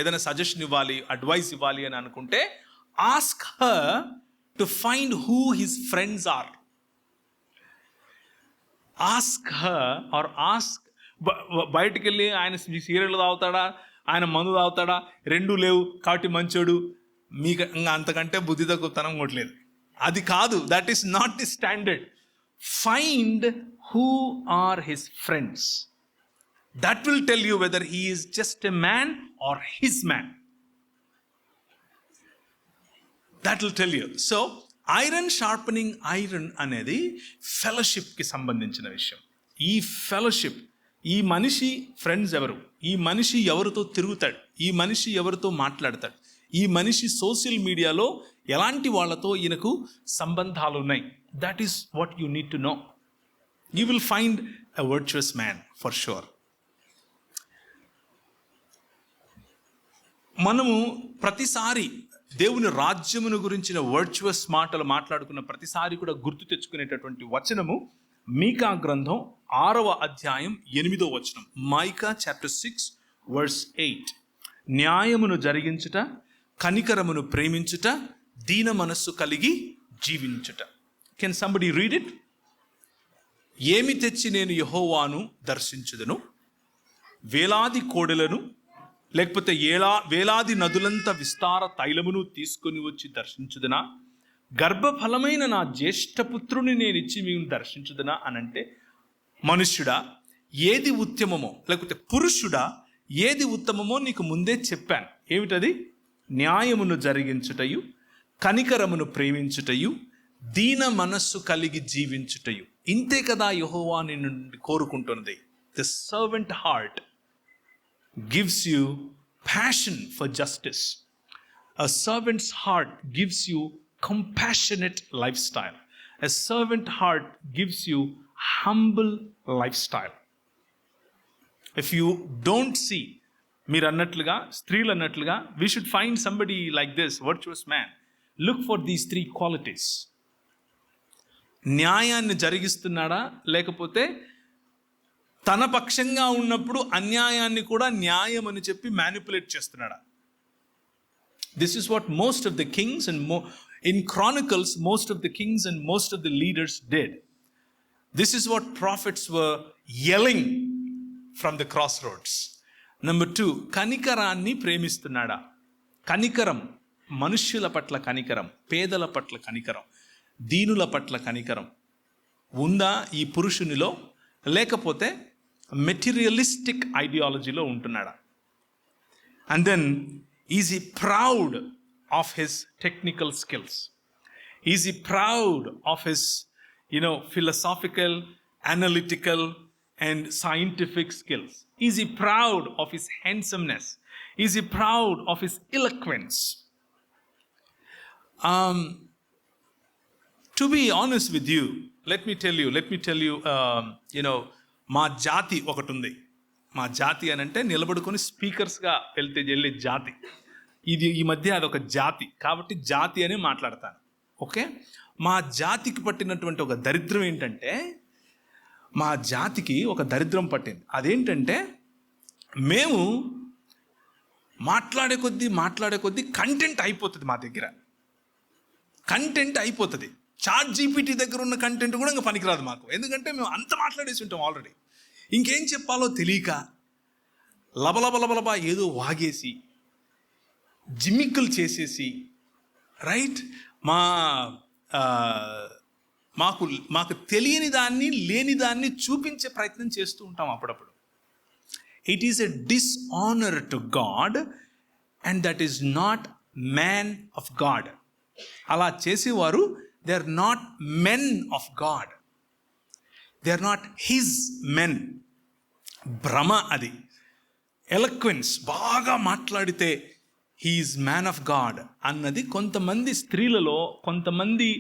ఏదైనా suggestion ఇవ్వాలి, advice ఇవ్వాలి అని అనుకుంటే, ask her to find who his friends are. Ask her or ask, బయటికి వెళ్ళి ఆయన సీరియల్ తాగుతాడా, ఆయన మందు తాగుతాడా, రెండూ లేవు కాబట్టి మంచోడు, మీకు ఇంకా అంతకంటే బుద్ధి తక్కువతనం కొట్టలేదు, అది కాదు. That is not the standard. Find who are his friends. That will tell you whether he is just a man or his man. That will tell you. So iron sharpening iron అనేది ఫెలోషిప్కి సంబంధించిన విషయం. ఈ fellowship, ఈ మనిషి friends ఎవరు, ఈ మనిషి ఎవరితో తిరుగుతాడు, ఈ మనిషి ఎవరితో మాట్లాడతాడు, ఈ మనిషి సోషల్ మీడియాలో ఎలాంటి వాళ్ళతో ఈయనకు సంబంధాలు ఉన్నాయి, that is what you need to know. You will find a virtuous man for sure. మనము ప్రతిసారి దేవుని రాజ్యమును గురించిన వర్చువస్ మాటలు మాట్లాడుకున్న ప్రతిసారి కూడా గుర్తు తెచ్చుకునేటటువంటి వచనము మీకా గ్రంథం 6వ అధ్యాయం 8వ వచనం. Micah chapter 6 verse 8. న్యాయమును జరిగించుట, కనికరమును ప్రేమించుట, దీన మనస్సు కలిగి జీవించుట. Can somebody read it? ఏమి తెచ్చి నేను యెహోవాను దర్శించుదను? వేలాది కోడెలను, లేకపోతే వేలాది నదులంత విస్తార తైలమును తీసుకొని వచ్చి దర్శించుదనా? గర్భఫలమైన నా జ్యేష్ఠపుత్రుని నేను ఇచ్చి మేము దర్శించుదనా అనంటే, మనుష్యుడా ఏది ఉత్తమమో, లేకపోతే పురుషుడా ఏది ఉత్తమమో నీకు ముందే చెప్పాను. ఏమిటది? న్యాయమును జరిగించుటయు, కనికరమును ప్రేమించుటయు, దీన మనస్సు కలిగి జీవించుటయు. ఇంతే కదా యెహోవా నిన్ను కోరుకుంటున్నది. The servant heart gives you passion for justice. A servant's heart gives you compassionate lifestyle. A servant heart gives you humble lifestyle. If you don't see, మీరు అన్నట్లుగా, స్త్రీలు అన్నట్లుగా, we should find somebody like this virtuous man. Look for these 3 qualities. న్యాయాన్ని జరిగిస్తున్నాడా, లేకపోతే తన పక్షంగా ఉన్నప్పుడు అన్యాయాన్ని కూడా న్యాయం అని చెప్పి మ్యానిపులేట్ చేస్తున్నాడా? This is what most of the Kings and in Chronicles most of the Kings and most of the leaders did. This is what profits were yelling from the cross roads. Number 2, కనికరాన్ని ప్రేమిస్తున్నాడా? కనికరం, మనుష్యుల పట్ల కనికరం, పేదల పట్ల కనికరం, దీనుల పట్ల కనికరం ఉందా ఈ పురుషునిలో? లేకపోతే మెటీరియలిస్టిక్ ఐడియాలజీలో ఉంటున్నాడా? And then is he proud of his technical skills? Is he proud of his philosophical, analytical and scientific skills? Is he proud of his handsomeness? Is he proud of his eloquence? To be honest with you, let me tell you, మా జాతి ఒకటి ఉంది. మా జాతి అని అంటే నిలబడుకొని స్పీకర్స్గా వెళ్ళే జాతి. ఈ మధ్య అదొక జాతి కాబట్టి జాతి అని మాట్లాడతాను. ఓకే, మా జాతికి పట్టినటువంటి ఒక దరిద్రం ఏంటంటే, మా జాతికి ఒక దరిద్రం పట్టింది. అదేంటంటే, మేము మాట్లాడే కొద్దీ కంటెంట్ అయిపోతుంది. మా దగ్గర కంటెంట్ అయిపోతుంది. చాట్ జీపీటీ దగ్గర ఉన్న కంటెంట్ కూడా ఇంకా పనికిరాదు మాకు. ఎందుకంటే మేము అంత మాట్లాడేసి ఉంటాం ఆల్రెడీ. ఇంకేం చెప్పాలో తెలియక లబలబలబలబా ఏదో వాగేసి జిమ్మిక్కులు చేసేసి, రైట్, మాకు తెలియని దాన్ని, లేని దాన్ని చూపించే ప్రయత్నం చేస్తూ ఉంటాం అప్పుడప్పుడు. It is a dishonour to God and that is not man of God. అలా చేసేవారు they are not men of God. They are not his men. భ్రమ అది. ఎలక్వెన్స్, బాగా మాట్లాడితే he is man of God అన్నది కొంతమంది స్త్రీలలో, కొంతమంది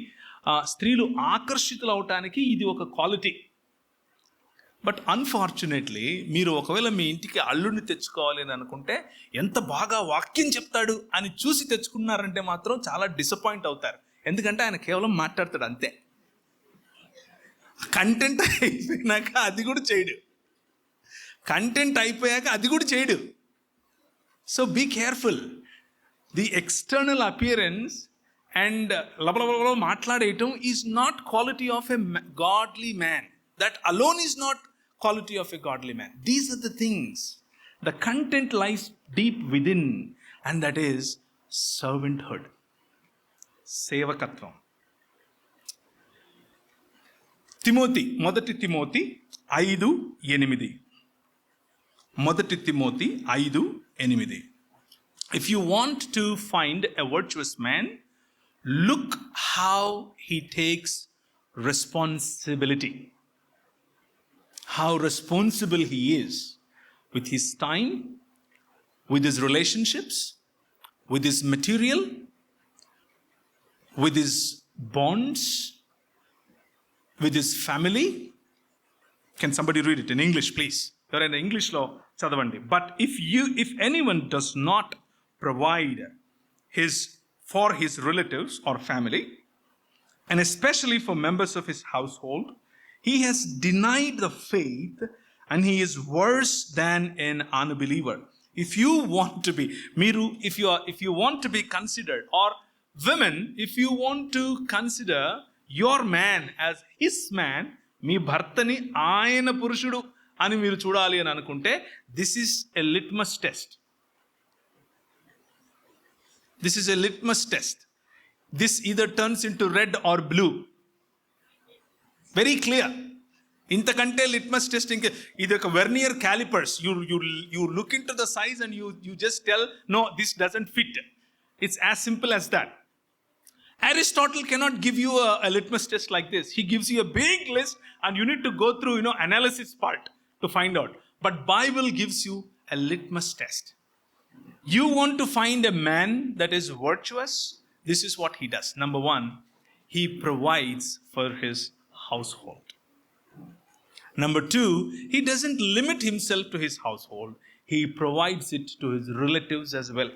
స్త్రీలు ఆకర్షితులు అవటానికి ఇది ఒక క్వాలిటీ. బట్ అన్ఫార్చునేట్లీ మీరు ఒకవేళ మీ ఇంటికి అల్లుడిని తెచ్చుకోవాలి అని అనుకుంటే, ఎంత బాగా వాక్యం చెప్తాడు అని చూసి తెచ్చుకున్నారంటే మాత్రం చాలా డిసప్పాయింట్ అవుతారు. ఎందుకంటే ఆయన కేవలం మాట్లాడతాడు అంతే. కంటెంట్ అయిపోయాక అది కూడా చేయడు. So be careful. The external appearance and లబలబల మాట్లాడేయటం is not quality of a godly man. That alone is not quality of a godly man. These are the things. The content lies deep within and that is servanthood, సేవకత్వం. మొదటి Timothy 5:8. మొదటి Timothy 5:8. If you want to find a virtuous man, look how he takes responsibility. How responsible he is with his time, with his relationships, with his material, with his bonds, with his family. Can somebody read it in English, please? You're in English law, chadavandi. But if anyone does not provide for his relatives or family, and especially for members of his household. He has denied the faith, and he is worse than an unbeliever. If you want to be, if you want to be considered, or women, if you want to consider your man as his man, మీ భర్తని ఆయన పురుషుడు అని మీరు చూడాలి అని అనుకుంటే, this is a litmus test. This is a litmus test. This either turns into red or blue. Very clear. ఇంతకంటే litmus test ఇంకా ఇది ఒక vernier callipers. You look into the size and you just tell, no, this doesn't fit. It's as simple as that. Aristotle cannot give you a litmus test like this. He gives you a big list and you need to go through, analysis part to find out. But Bible gives you a litmus test. You want to find a man that is virtuous? This is what he does. Number one, he provides for his household. Number two, he doesn't limit himself to his household. He provides it to his relatives as well.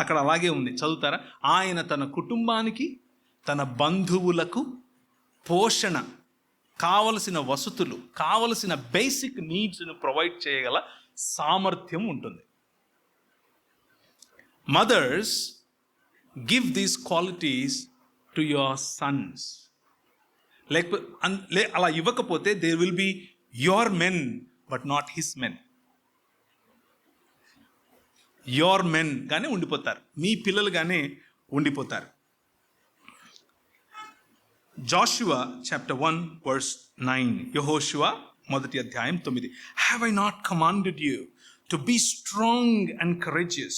అక్కడ అలాగే ఉంది, చదువుతారా? ఆయన తన కుటుంబానికి, తన బంధువులకు పోషణ, కావలసిన వసతులు, కావలసిన బేసిక్ నీడ్స్ను ప్రొవైడ్ చేయగల సామర్థ్యం ఉంటుంది. Mothers, give these qualities to your sons. లేకపోతే అలా ఇవ్వకపోతే there will be your men but not his men. Your men గానే ఉండిపోతారు, మీ పిల్లలుగానే ఉండిపోతారు. Joshua chapter 1 verse 9. యెహోషువ మొదటి అధ్యాయం 9. Have I not commanded you to be strong and courageous?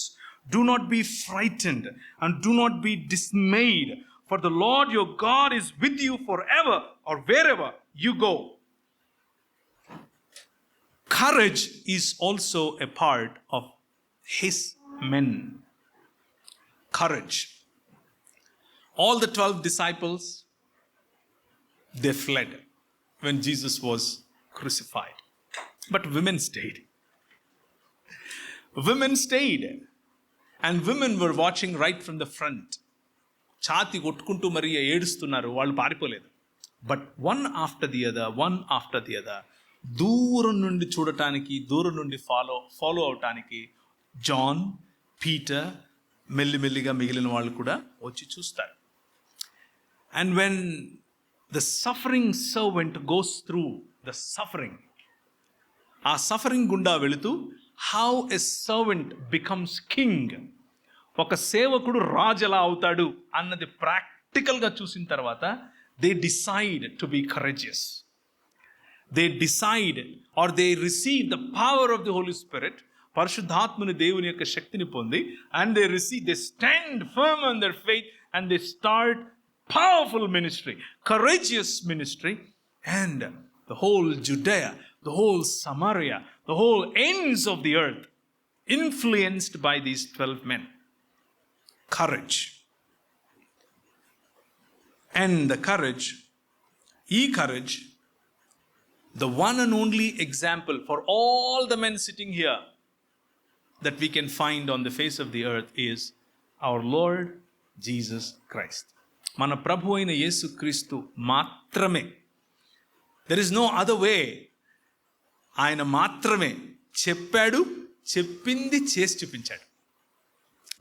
Do not be frightened and do not be dismayed, for the Lord your God is with you forever or wherever you go. Courage is also a part of his men. Courage. All the 12 disciples, they fled when Jesus was crucified. But women stayed. Women stayed. And women were watching right from the front. ఛాతి కొట్టుకుంటూ మరి ఏడుస్తున్నారు, వాళ్ళు పారిపోలేదు. But one after the other, దూరం నుండి చూడటానికి, దూరం నుండి ఫాలో అవటానికి జాన్, పీటర్, మెల్లిమెల్లిగా మిగిలిన వాళ్ళు కూడా వచ్చి చూస్తారు. And when the suffering servant goes through the suffering, ఆ సఫరింగ్ గుండా వెళుతూ how a servant becomes king, ఒక సేవకుడు రాజు ఎలా అవుతాడు అన్నది ప్రాక్టికల్గా చూసిన తర్వాత they decide to be courageous. They decide or they receive the power of the Holy Spirit, పరిశుద్ధాత్మని దేవుని యొక్క శక్తిని పొంది, and they stand firm on their faith and they start powerful ministry, courageous ministry, and the whole Judea, the whole Samaria, the whole ends of the earth influenced by these 12 men. Courage. And the courage, the one and only example for all the men sitting here that we can find on the face of the earth is our Lord Jesus Christ. మన ప్రభు అయిన యేసుక్రీస్తు మాత్రమే. There is no other way. ఆయన మాత్రమే చెప్పాడు, చెప్పింది చేసి చూపించాడు.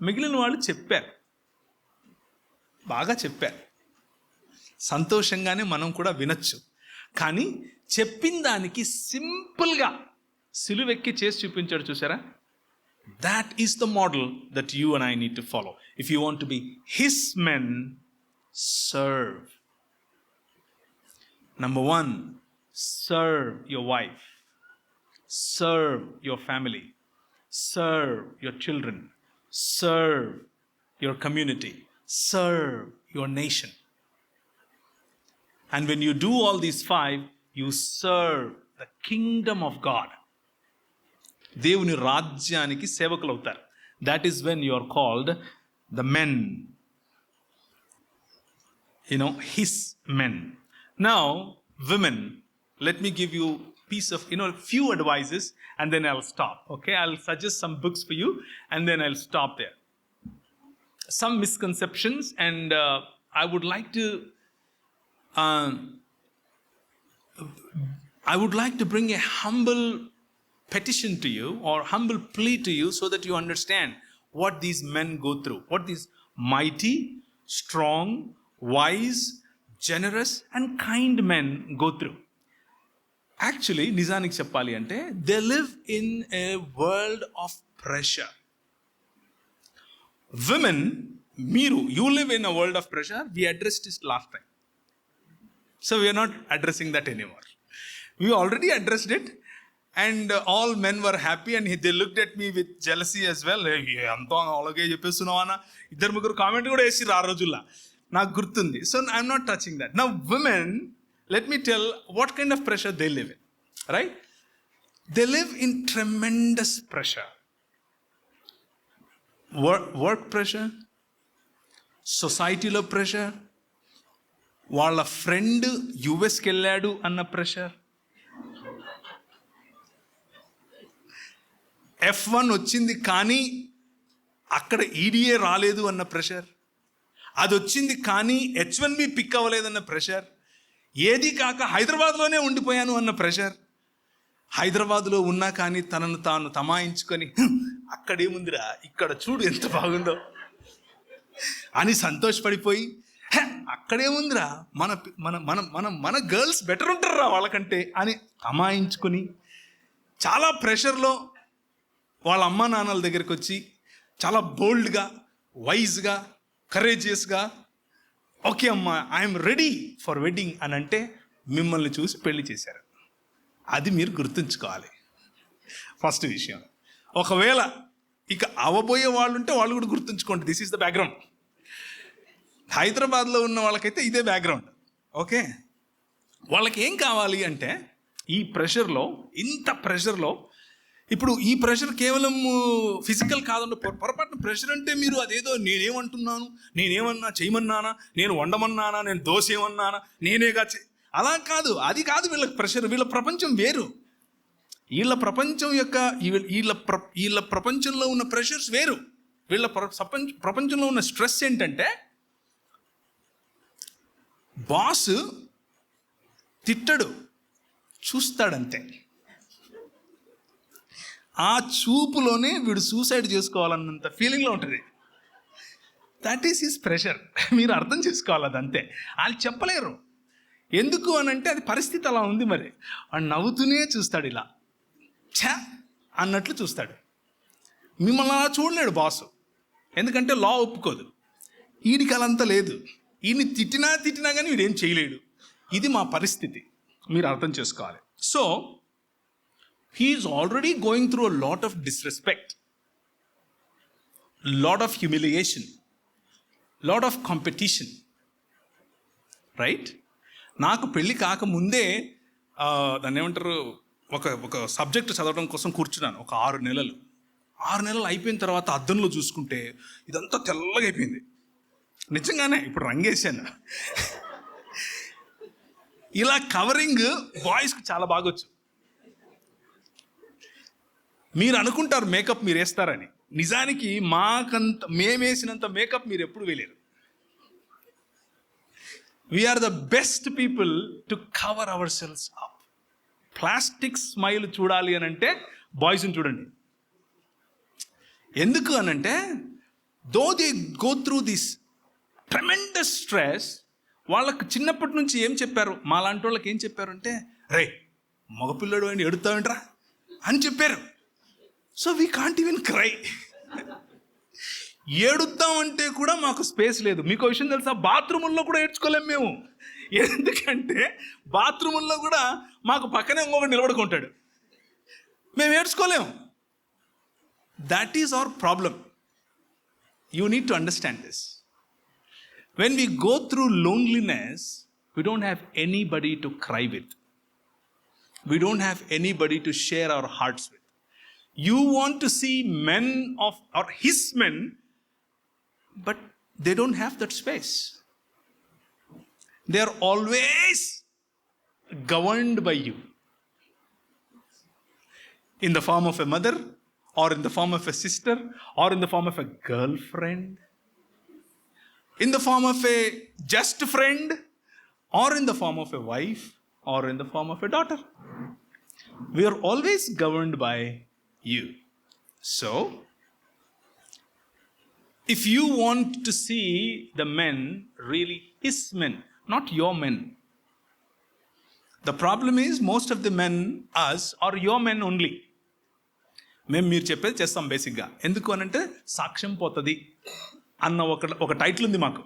మిగిలిన వాళ్ళు చెప్పారు, బాగా చెప్పారు, సంతోషంగానే మనం కూడా వినొచ్చు. కానీ చెప్పిన దానికి సింపుల్గా సిలువెక్కి చేసి చూపించాడు, చూసారా? That is the model that you and I need to follow if you want to be his men. Serve. Number one, serve your wife, serve your family, serve your children, serve your community, serve your nation. And when you do all these 5, you serve the kingdom of God. దేవుని రాజ్యానికి సేవకులు అవుతారు. That is when you are called the men. His men. Now, women, let me give you piece of, few advices, and then I'll stop. Okay, I'll suggest some books for you, and then I'll stop there. Some misconceptions, and I would like to bring a humble petition to you, or humble plea to you, so that you understand what these men go through, what these mighty, strong, wise, generous and kind men go through. Actually, నిజానికి చెప్పాలి అంటే they live in a world of pressure. Women, you live in a world of pressure. We addressed this last time, so we are not addressing that anymore. We already addressed it, and all men were happy, and they looked at me with jealousy as well. అంతా అలాగే చెప్పేస్తున్నావు అన్న, ఇద్దరు ముగ్గురు comment కూడా వేసిర్రు ఆ రోజుల్లో, నాకు గుర్తుంది. So I'm not touching that. Now women, let me tell what kind of pressure they live in, right? They live in tremendous pressure. Work pressure, సొసైటీలో ప్రెషర్, వాళ్ళ ఫ్రెండ్ యుఎస్కి వెళ్ళాడు అన్న ప్రెషర్, F1 వచ్చింది కానీ అక్కడ ఈడిఏ రాలేదు అన్న ప్రెషర్, అది వచ్చింది కానీ H1B పిక్ అవ్వలేదన్న ప్రెషర్, ఏది కాక హైదరాబాద్లోనే ఉండిపోయాను అన్న ప్రెషర్, హైదరాబాద్లో ఉన్నా కానీ తనను తాను తమాయించుకొని అక్కడేముందిరా ఇక్కడ చూడు ఎంత బాగుందో అని సంతోషపడిపోయి, అక్కడేముందిరా మన మన మన మన మన గర్ల్స్ బెటర్ ఉంటారా వాళ్ళకంటే అని తమాయించుకొని, చాలా ప్రెషర్లో వాళ్ళ అమ్మా నాన్నల దగ్గరికి వచ్చి చాలా బోల్డ్గా, వైజ్గా, కరేజియస్గా, ఓకే అమ్మా ఐఎమ్ రెడీ ఫర్ వెడ్డింగ్ అని అంటే మిమ్మల్ని చూసి పెళ్లి చేశారు. అది మీరు గుర్తుంచుకోవాలి ఫస్ట్ విషయం. ఒకవేళ ఇక అవబోయే వాళ్ళు ఉంటే వాళ్ళు కూడా గుర్తుంచుకోండి, దిస్ ఈస్ ద బ్యాక్గ్రౌండ్. హైదరాబాద్లో ఉన్న వాళ్ళకైతే ఇదే బ్యాక్గ్రౌండ్. ఓకే, వాళ్ళకి ఏం కావాలి అంటే ఈ ప్రెషర్లో, ఇంత ప్రెషర్లో, ఇప్పుడు ఈ ప్రెషర్ కేవలం ఫిజికల్ కాదండి. పొరపాటున ప్రెషర్ అంటే మీరు అదేదో నేనేమంటున్నాను, నేనేమన్నా చేయమన్నానా, నేను వండమన్నానా, నేను దోశ ఏమన్నానా, నేనేగా అలా కాదు, అది కాదు వీళ్ళకి ప్రెషర్. వీళ్ళ ప్రపంచం వేరు. వీళ్ళ ప్రపంచం యొక్క వీళ్ళ ప్రపంచంలో ఉన్న ప్రెషర్స్ వేరు. వీళ్ళ ప్రపంచంలో ఉన్న స్ట్రెస్ ఏంటంటే, బాస్ తిట్టడు, చూస్తాడంతే. ఆ చూపులోనే వీడు సూసైడ్ చేసుకోవాలన్నంత ఫీలింగ్లో ఉంటుంది. That is his pressure. మీరు అర్థం చేసుకోవాలి, అదంతే. వాళ్ళు చెప్పలేరు. ఎందుకు అని అంటే అది పరిస్థితి అలా ఉంది. మరి వాడు నవ్వుతూనే చూస్తాడు, ఇలా ఛా అన్నట్లు చూస్తాడు. మిమ్మల్ని అలా చూడలేడు బాసు, ఎందుకంటే లా ఒప్పుకోదు. వీడికి అలంతా లేదు. వీడిని తిట్టినా కానీ వీడేం చేయలేడు. ఇది మా పరిస్థితి, మీరు అర్థం చేసుకోవాలి. So he is already going through a lot of disrespect, lot of humiliation, lot of competition, right? నాకు పెళ్ళి కాకముందే దాన్ని ఏమంటారు, ఒక సబ్జెక్ట్ చదవడం కోసం కూర్చున్నాను ఒక 6 నెలలు. 6 నెలలు అయిపోయిన తర్వాత అద్దంలో చూసుకుంటే ఇదంతా తెల్లగా అయిపోయింది. నిజంగానే ఇప్పుడు రంగేశాను. ఇలా కవరింగ్ బాయ్స్కి చాలా బాగొచ్చు. మీరు అనుకుంటారు మేకప్ మీరు వేస్తారని, నిజానికి మేమేసినంత మేకప్ మీరు ఎప్పుడు వేయలేరు. We are the best people to cover our selves up. Plastic smile చూడాలి అని అంటే బాయ్స్ని చూడండి. ఎందుకు అనంటే, though they go through this tremendous stress, వాళ్ళకు చిన్నప్పటి నుంచి ఏం చెప్పారు, మా లాంటి వాళ్ళకి ఏం చెప్పారు అంటే, రే మగపిల్లడు అని ఎడుతావేంట్రా అని చెప్పారు. So we can't even cry. ఏడుద్దామంటే కూడా మాకు స్పేస్ లేదు. మీకు విషయం తెలుసా, బాత్రూముల్లో కూడా ఏడ్చుకోలేము మేము. ఎందుకంటే బాత్రూముల్లో కూడా మాకు పక్కనే ఇంకొకటి నిలబడుకుంటాడు, మేము ఏడ్చుకోలేము. That is our problem. You need to understand this. When we go through loneliness, we don't have anybody to cry with. We don't have anybody to share our hearts with. You want to see men or his men, but they don't have that space. They are always governed by you. in the form of a mother, or in the form of a sister, or in the form of a girlfriend, in the form of a just friend, or in the form of a wife, or in the form of a daughter. We are always governed by you. So, if you want to see the men, really his men, not your men. The problem is most of the men, us, are your men only. మేము మీరు చెప్పేది చేస్తాం బేసిక్గా. ఎందుకు అనంటే సాక్ష్యం పోతుంది అన్న ఒక టైటిల్ ఉంది మాకు.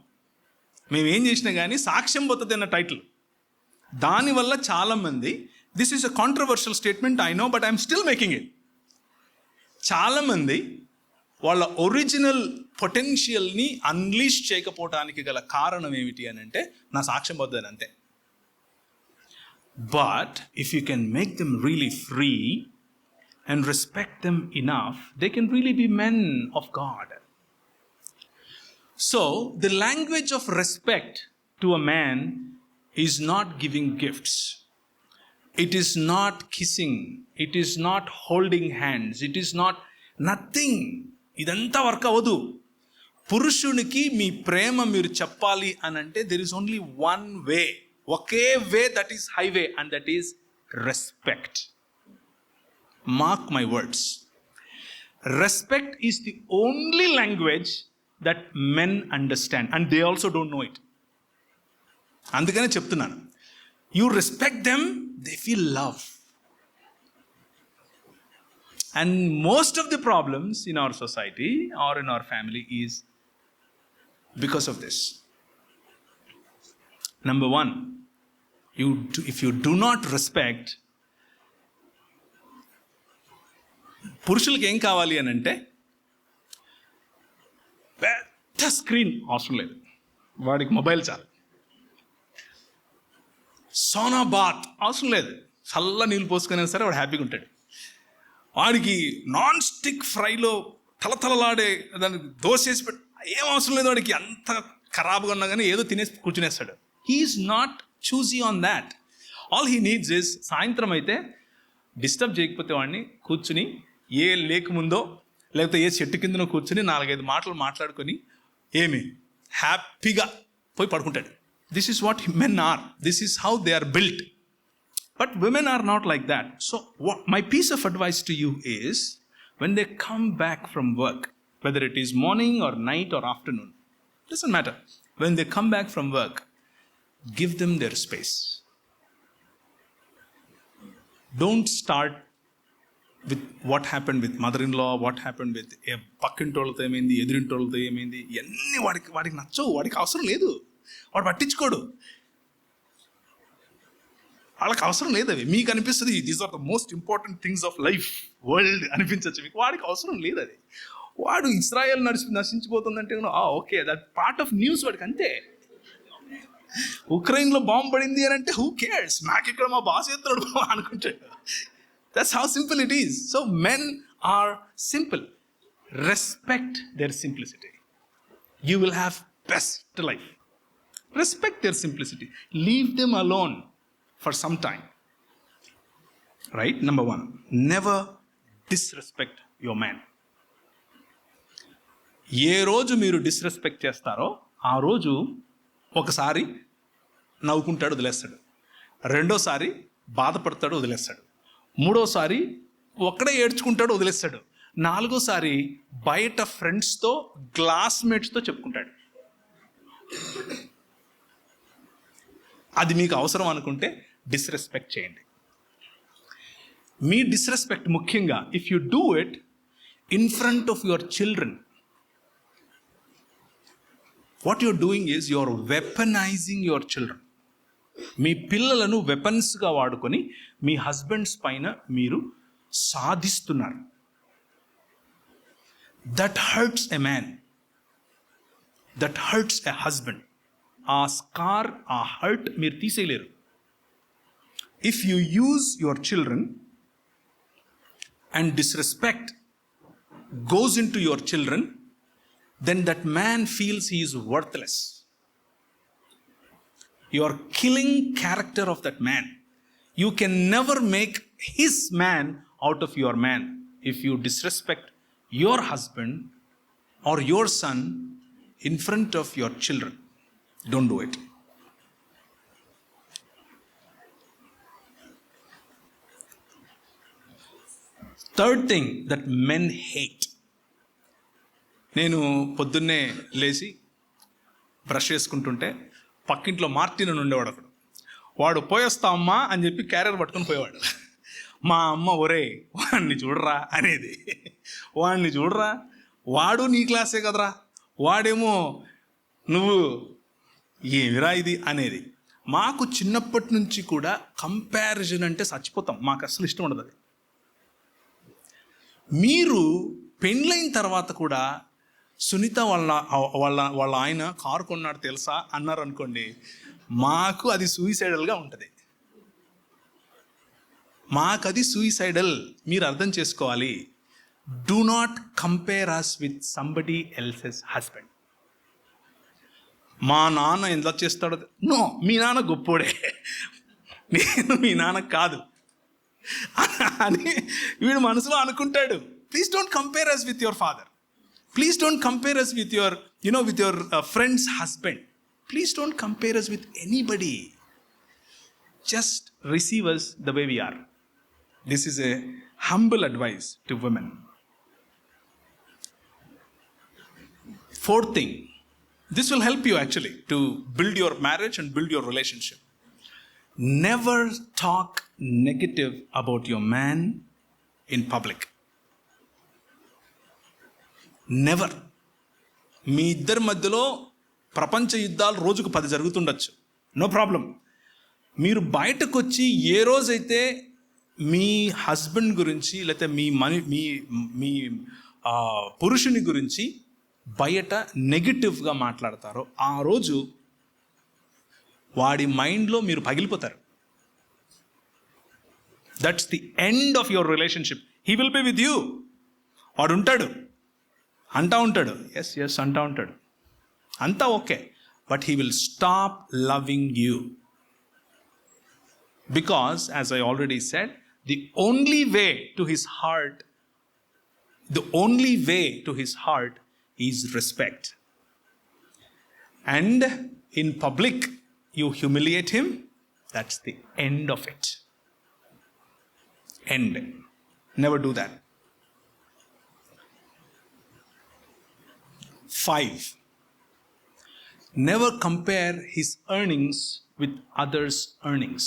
మేము ఏం చేసినా కానీ సాక్ష్యం పోతుంది అన్న టైటిల్. దానివల్ల చాలామంది, this is a controversial statement I know, but I'm still making it. చాలామంది వాళ్ళ ఒరిజినల్ పొటెన్షియల్ని అన్లీష్ చేయకపోవటానికి గల కారణం ఏమిటి అని అంటే నా సాక్ష్యం పోతుంది అంతే. But if you can make them really free and respect them enough, they can really be men of God. So, the language of respect to a man is not giving gifts. It is not kissing. It is not holding hands. It is not nothing. ఇదంతా work అవ్వదు. పురుషునికి మీ ప్రేమ మీరు చెప్పాలి అని అంటే there is only one way. Okay way, that is highway, and that is respect. Mark my words. Respect is the only language that men understand, and they also don't know it. అందుకనే చెప్తున్నాను, you respect them, they feel love. And most of the problems in our society or in our family is because of this. Number one, if you do not respect, పురుషులకి ఏం కావాలి అని అంటే పెద్ద screen అవసరం లేదు, వాడికి మొబైల్ చాలు. Sona bath అవసరం లేదు, చల్ల నీళ్ళు పోసుకునే సరే వాడు హ్యాపీగా ఉంటాడు. వాడికి నాన్ స్టిక్ ఫ్రైలో తలతలలాడే దాన్ని దోశ వేసి పెట్టి ఏం అవసరం లేదు, వాడికి అంత ఖరాబ్గా ఉన్నా కానీ ఏదో తినేసి కూర్చునేస్తాడు. He is not choosy on that. All he needs is, సాయంత్రం అయితే డిస్టర్బ్ చేయకపోతే వాడిని కూర్చుని ఏ లేక్ ముందో లేకపోతే ఏ చెట్టు కిందనో కూర్చుని 4-5 మాటలు మాట్లాడుకొని ఏమి హ్యాపీగా పోయి పడుకుంటాడు. This is what men are. This is how they are built. But women are not like that. So my piece of advice to you is, when they come back from work, whether it is morning or night or afternoon, doesn't matter. When they come back from work, give them their space. Don't start with what happened with mother-in-law, what happened with పక్కింటోళ్ళతో ఏమైంది, ఎదురింటోళ్ళతో ఏమైంది, ఇవన్నీ వాడికి నచ్చవు, వాడికి అవసరం లేదు, వాడు పట్టించుకోడు, వాళ్ళకి అవసరం లేదు. అవి మీకు అనిపిస్తుంది these are the most important things of life, world అనిపించవచ్చు మీకు. వాడికి అవసరం లేదు అది. వాడు ఇస్రాయేల్ నశించిపోతుందంటే okay, that part of news వాడికి అంతే. ఉక్రెయిన్లో బాంబు పడింది అని అంటే హూ కేర్స్, నాకు ఇక్కడ మా బాస్ ఎత్తాడు అనుకుంటాడు. That's how simple it is. So men are simple. Respect their simplicity. You will have best life. Respect their simplicity. Leave them alone for some time. Right? Number one, never disrespect your man. ఏ రోజు మీరు disrespect చేస్తారో ఆ రోజు ఒకసారి నవ్వుకుంటాడు, వదిలేస్తాడు. రెండోసారి బాధపడతాడు, వదిలేస్తాడు. మూడోసారి ఒక్కడే ఏడ్చుకుంటాడు, వదిలేస్తాడు. నాలుగోసారి బయట ఫ్రెండ్స్తో క్లాస్మేట్స్తో చెప్పుకుంటాడు. అది మీకు అవసరం అనుకుంటే డిస్రెస్పెక్ట్ చేయండి. మీ డిస్రెస్పెక్ట్ ముఖ్యంగా if you do it in front of your children, what you're doing is your weaponising your children. మీ పిల్లలను వెపన్స్గా వాడుకొని మీ హస్బెండ్స్ పైన మీరు సాధిస్తున్నారు. That hurts a man, that hurts a husband. ఆ స్కార్, ఆ హర్ట్ మీరు తీసేయలేరు. If you use your children and disrespect goes into your children, then that man feels he is worthless. You are killing character of that man. You can never make his man out of your man if you disrespect your husband or your son in front of your children. Don't do it. Third thing that men hate. నేను పొద్దున్నే లేచి brush చేసుకుంటుంటే పక్కింట్లో Martin అని ఉండేవాడు అక్కడ. వాడు పోయేస్తా అమ్మా అని చెప్పి క్యారియర్ పట్టుకొని పోయేవాడు. మా అమ్మ ఒరే వాడిని చూడరా అనేది. వాడిని చూడరా, వాడు నీ క్లాసే కదరా, వాడేమో నువ్వు ఏమిరా ఇది అనేది. మాకు చిన్నప్పటి నుంచి కూడా కంపారిజన్ అంటే చచ్చిపోతాం, మాకు అసలు ఇష్టం ఉండదు అది. మీరు పెళ్ళైన తర్వాత కూడా సునీత వాళ్ళ ఆయన కారు కొన్నాడు తెలుసా అన్నారు అనుకోండి, మాకు అది సూయిసైడల్గా ఉంటుంది. మాకు అది సూయిసైడల్. మీరు అర్థం చేసుకోవాలి. Do not compare us with somebody else's husband. మా నాన్న ఎలా చేస్తాడో, నో, మీ నాన్న గొప్పోడే, నేను మీ నాన్న కాదు అని వీడు మనసులో అనుకుంటాడు. Please don't compare us with your father. Please don't compare us with your, with your friend's husband. Please don't compare us with anybody. Just receive us the way we are. This is a humble advice to women. Fourth thing, this will help you actually to build your marriage and build your relationship. Never talk negative about your man in public. Never. మీ ఇద్దరి మధ్యలో ప్రపంచ యుద్ధాలు రోజుకు 10 జరుగుతుండొచ్చు, no problem. మీరు బయటకు వచ్చి ఏ రోజైతే మీ హస్బెండ్ గురించి లేకపోతే మీ పురుషుని గురించి బయట నెగిటివ్గా మాట్లాడతారో ఆ రోజు వాడి మైండ్లో మీరు పగిలిపోతారు. That's the end of your relationship. He will be with you. వాడు ఉంటాడు, అంటా ఉంటాడు, ఎస్ అంటా ఉంటాడు, అంతా okay, but he will stop loving you. Because as I already said, the only way to his heart is respect. And in public you humiliate him, that's the end of it. End. Never do that. 5. Never compare his earnings with others' earnings.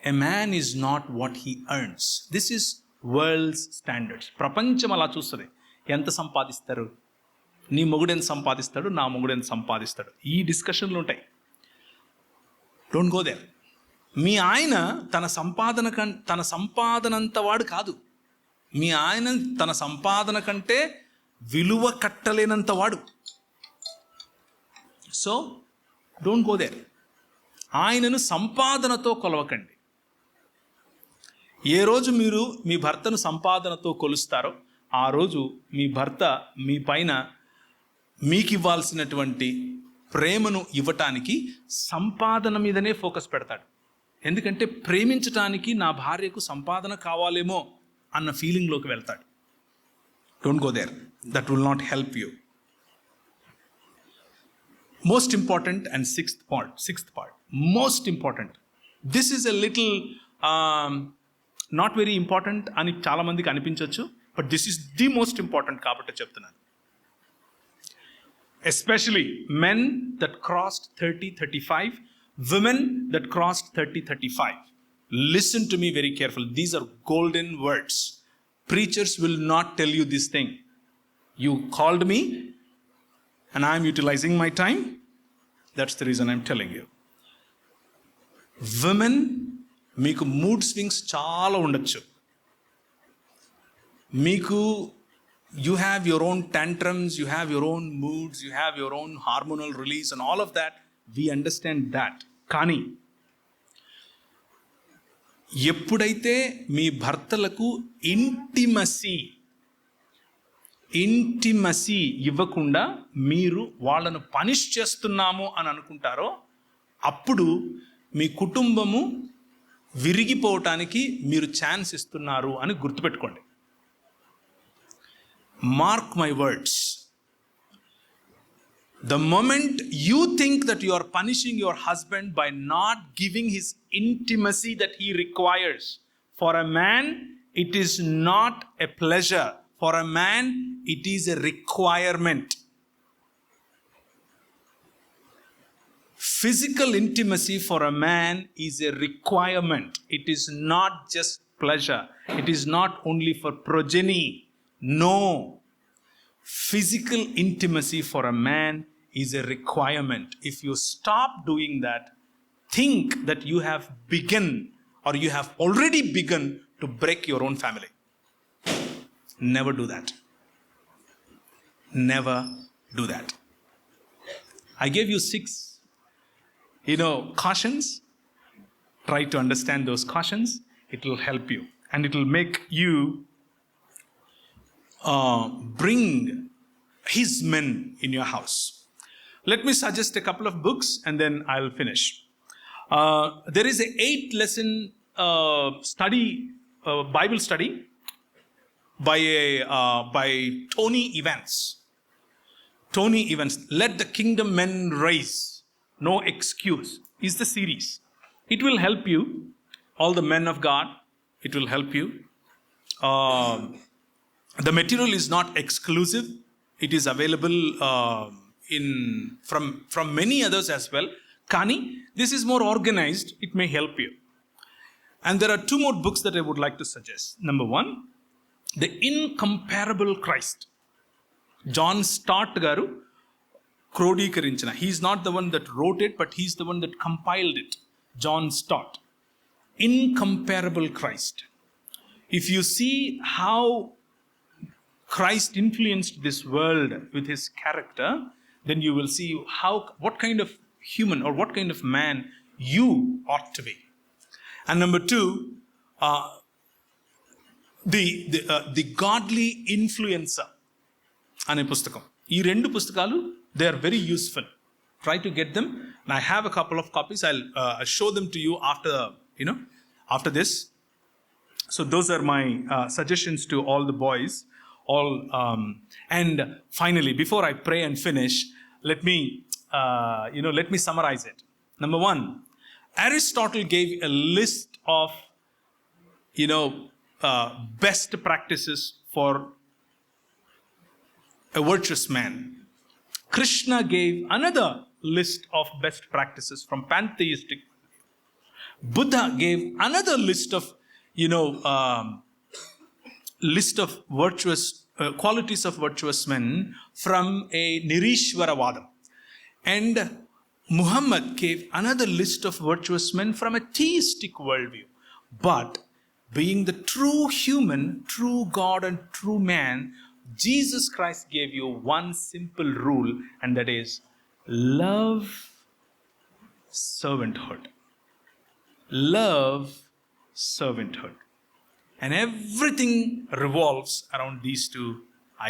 A man is not what he earns. This is world's standards. ప్రపంచం అలా చూస్తుంది. ఎంత సంపాదిస్తారు, నీ మొగుడు ఎంత సంపాదిస్తాడు, నా మొగుడు ఎంత సంపాదిస్తాడు, ఈ డిస్కషన్లు ఉంటాయి. Don't go there. మీ ఆయన తన సంపాదనంత వాడు కాదు. మీ ఆయన తన సంపాదన కంటే విలువ కట్టలేనంత వాడు. So don't go there. ఆయనను సంపాదనతో కొలవకండి. ఏ రోజు మీరు మీ భర్తను సంపాదనతో కొలుస్తారో ఆ రోజు మీ భర్త మీ పైన మీకు ఇవ్వాల్సినటువంటి ప్రేమను ఇవ్వటానికి సంపాదన మీదనే ఫోకస్ పెడతాడు. ఎందుకంటే ప్రేమించటానికి నా భార్యకు సంపాదన కావాలేమో అన్న ఫీలింగ్లోకి వెళ్తాడు. Don't go there. That will not help you. Most important and sixth part, most important. This is a little not very important అని చాలామందికి అనిపించవచ్చు, but this is the most important కాబట్టి చెప్తున్నాను. Especially men that crossed 30-35, women that crossed 30-35. Listen to me very carefully. These are golden words. Preachers will not tell you this thing. You called me and I am utilizing my time. That's the reason I am telling you. Women, మీకు mood swings చాలా ఉండొచ్చు. మీకు you have your own tantrums, you have your own moods, you have your own hormonal release and all of that. We understand that. కానీ ఎప్పుడైతే మీ భర్తలకు intimacy ఇవ్వకుండా మీరు వాళ్ళను పనిష్ చేస్తున్నాము అని అనుకుంటారో అప్పుడు మీ కుటుంబము విరిగిపోవటానికి మీరు ఛాన్స్ ఇస్తున్నారు అని గుర్తుపెట్టుకోండి. Mark my words. The moment you think that you are punishing your husband by not giving his intimacy that he requires, for a man, it is not a pleasure. For a man, it is a requirement. Physical intimacy for a man is a requirement. It is not just pleasure. It is not only for progeny. No. Physical intimacy for a man is a requirement. If you stop doing that, think that you have begun or you have already begun to break your own family. Never do that. Never do that. I gave you 6, cautions. Try to understand those cautions. It will help you and it will make you bring his men in your house. Let me suggest a couple of books and then I'll finish. There is a 8-lesson Bible study by Tony Evans. Tony Evans, Let the Kingdom Men Rise. No Excuse is the series. It will help you, all the men of God. It will help you. The material is not exclusive. It is available from many others as well. Kani, this is more organized. It may help you. And there are 2 more books that I would like to suggest. Number 1, The Incomparable Christ. John Stott garu క్రోడీకరించిన. He is not the one that wrote it, but he is the one that compiled it. John Stott. Incomparable Christ. If you see how Christ influenced this world with his character, then you will see what kind of human or what kind of man you ought to be. And number 2, the Godly Influencer అనే పుస్తకం. ఈ 2 పుస్తకాలు, they are very useful. Try to get them. And I have a couple of copies. I'll show them to you after this. So those are my suggestions to all the boys. And finally, before I pray and finish, let me summarize it. Number 1, Aristotle gave a list of best practices for a virtuous man. Krishna gave another list of best practices from pantheistic. Buddha gave another list of virtuous qualities of virtuous men from a Nirishwaravadam. And Muhammad gave another list of virtuous men from a theistic worldview. But being the true human, true God and true man, Jesus Christ gave you one simple rule, and that is love servanthood. Love servanthood. And everything revolves around these 2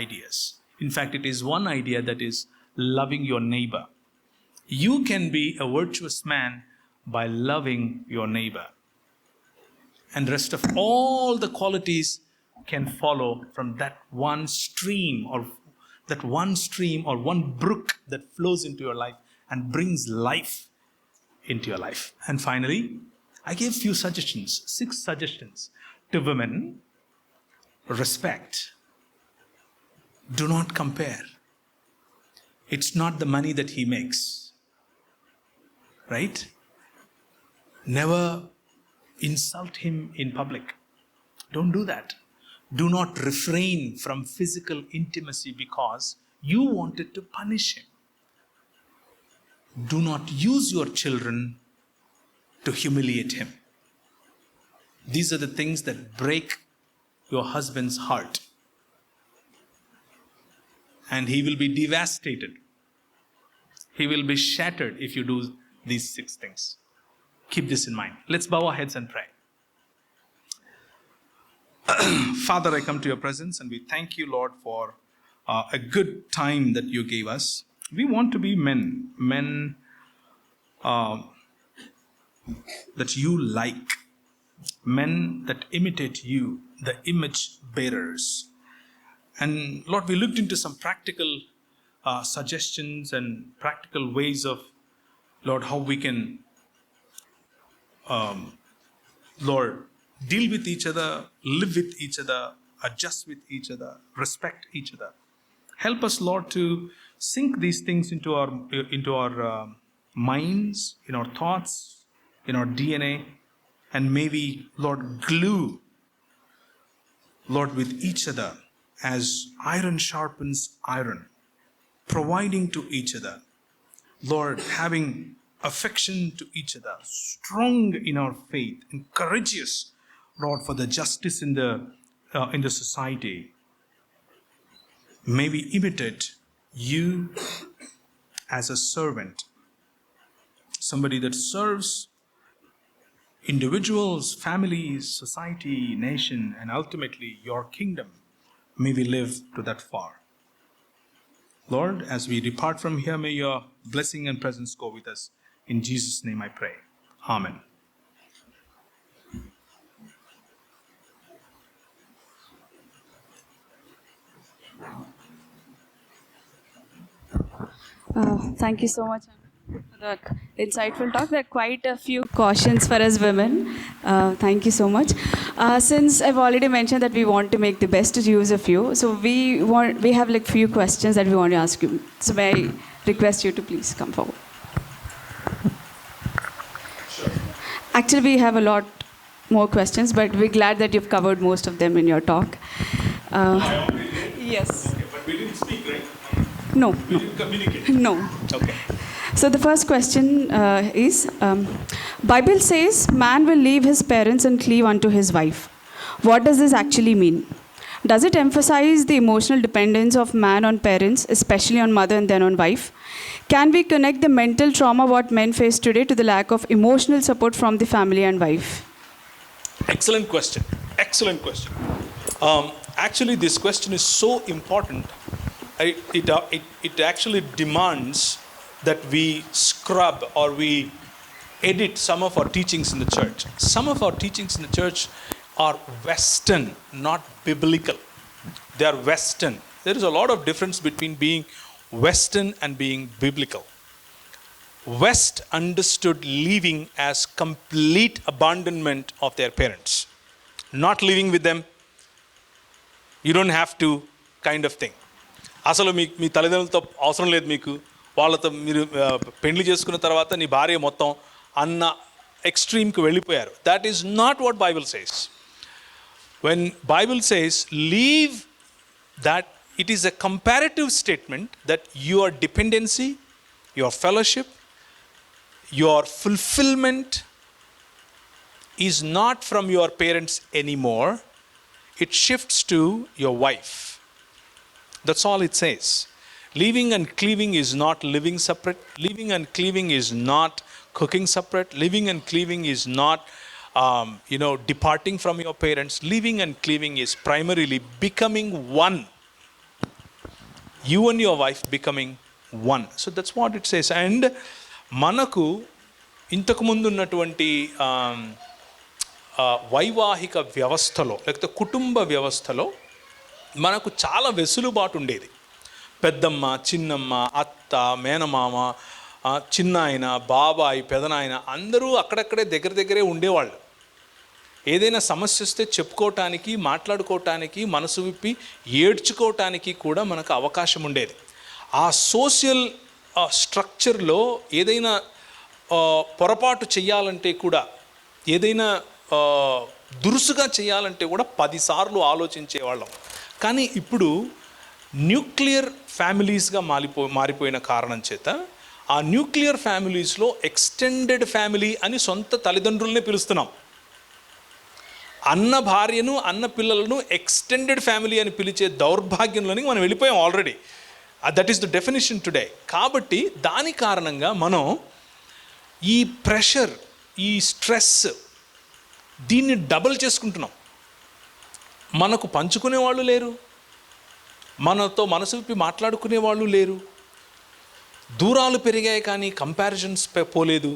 ideas. In fact, it is one idea, that is loving your neighbor. You can be a virtuous man by loving your neighbor. And rest of all the qualities can follow from that one stream or one brook that flows into your life and brings life into your life. And finally, I gave few suggestions, 6 suggestions to women. Respect. Do not compare. It's not the money that he makes. Right? Never insult him in public. Don't do that. Do not refrain from physical intimacy because you wanted to punish him. Do not use your children to humiliate him. These are the things that break your husband's heart. And he will be devastated. He will be shattered if you do these 6 things. Keep this in mind. Let's bow our heads and pray. Father, I come to your presence and we thank you, Lord, for a good time that you gave us. We want to be men that you like. men that imitate you, the image bearers. And Lord, we looked into some practical suggestions and practical ways of, Lord, how we can, Lord, deal with each other, live with each other, adjust with each other, respect each other. Help us, Lord, to sink these things into our minds, in our thoughts, in our DNA, and may we, Lord, glue, Lord, with each other as iron sharpens iron, providing to each other, Lord, having affection to each other, strong in our faith, and courageous, Lord, for the justice in the society. May we imitate you as a servant, somebody that serves individuals, families, society, nation, and ultimately your kingdom. May we live to that far. Lord, as we depart from here, may your blessing and presence go with us. In Jesus' name I pray. Amen. Thank you so much for the insightful talk. There are quite a few cautions for us women. Thank you so much. Since I've already mentioned that we want to make the best use of you, so we have like few questions that we want to ask you. So may I request you to please come forward. Sure. Actually, we have a lot more questions, but we're glad that you've covered most of them in your talk. Yes. Okay, but we didn't speak, right? No. We didn't communicate. No. Okay. So the first question is, Bible says man will leave his parents and cleave unto his wife. What does this actually mean? Does it emphasize the emotional dependence of man on parents, especially on mother and then on wife? Can we connect the mental trauma what men face today to the lack of emotional support from the family and wife? Excellent question. Excellent question. Actually, this question is so important. It actually demands that we scrub or we edit some of our teachings in the church. Some of our teachings in the church are Western, not biblical. They are Western. There is a lot of difference between being Western and being biblical. West understood leaving as complete abandonment of their parents. Not living with them, you don't have to kind of thing. అసలు మీ తల్లిదండ్రులతో అవసరం లేదు, మీకు వాళ్ళతో మీరు పెళ్లి చేసుకున్న తర్వాత నీ భార్య మొత్తం అన్న ఎక్స్ట్రీమ్కి వెళ్ళిపోయారు. That is not what Bible says. When Bible says leave, that it is a comparative statement that your dependency, your fellowship, your fulfillment is not from your parents anymore. It shifts to your wife. That's all it says. Leaving and cleaving is not living separate. Leaving and cleaving is not cooking separate. Living and cleaving is not departing from your parents. Leaving and cleaving is primarily becoming one. You and your wife becoming one. So that's what it says. And మనకు ఇంతకు ముందు ఉన్నటువంటి వైవాహిక వ్యవస్థలో లేకపోతే కుటుంబ వ్యవస్థలో మనకు చాలా వెసులుబాటు ఉండేది. పెద్దమ్మ, చిన్నమ్మ, అత్త, మేనమామ, చిన్నాయన, బాబాయ్, పెదనాయన అందరూ అక్కడక్కడే దగ్గరే ఉండేవాళ్ళు. ఏదైనా సమస్య వస్తే చెప్పుకోవటానికి, మాట్లాడుకోవటానికి, మనసు విప్పి ఏడ్చుకోవటానికి కూడా మనకు అవకాశం ఉండేది. ఆ సోషల్ స్ట్రక్చర్లో ఏదైనా పొరపాటు చేయాలంటే కూడా, ఏదైనా దురుసుగా చేయాలంటే కూడా 10 సార్లు ఆలోచించేవాళ్ళం. కానీ ఇప్పుడు న్యూక్లియర్ ఫ్యామిలీస్గా మారిపోయిన కారణం చేత ఆ న్యూక్లియర్ ఫ్యామిలీస్లో ఎక్స్టెండెడ్ ఫ్యామిలీ అని సొంత తల్లిదండ్రులనే పిలుస్తున్నాం. అన్న భార్యను, అన్న పిల్లలను ఎక్స్టెండెడ్ ఫ్యామిలీ అని పిలిచే దౌర్భాగ్యంలోనికి మనం వెళ్ళిపోయాం already. That is the definition today. కాబట్టి దాని కారణంగా మనం ఈ ప్రెషర్, ఈ స్ట్రెస్ దీన్ని డబుల్ చేసుకుంటున్నాం. మనకు పంచుకునే వాళ్ళు లేరు, మనతో మనసు విప్పి మాట్లాడుకునే వాళ్ళు లేరు. దూరాలు పెరిగాయి కానీ కంపారిజన్స్ పోలేదు.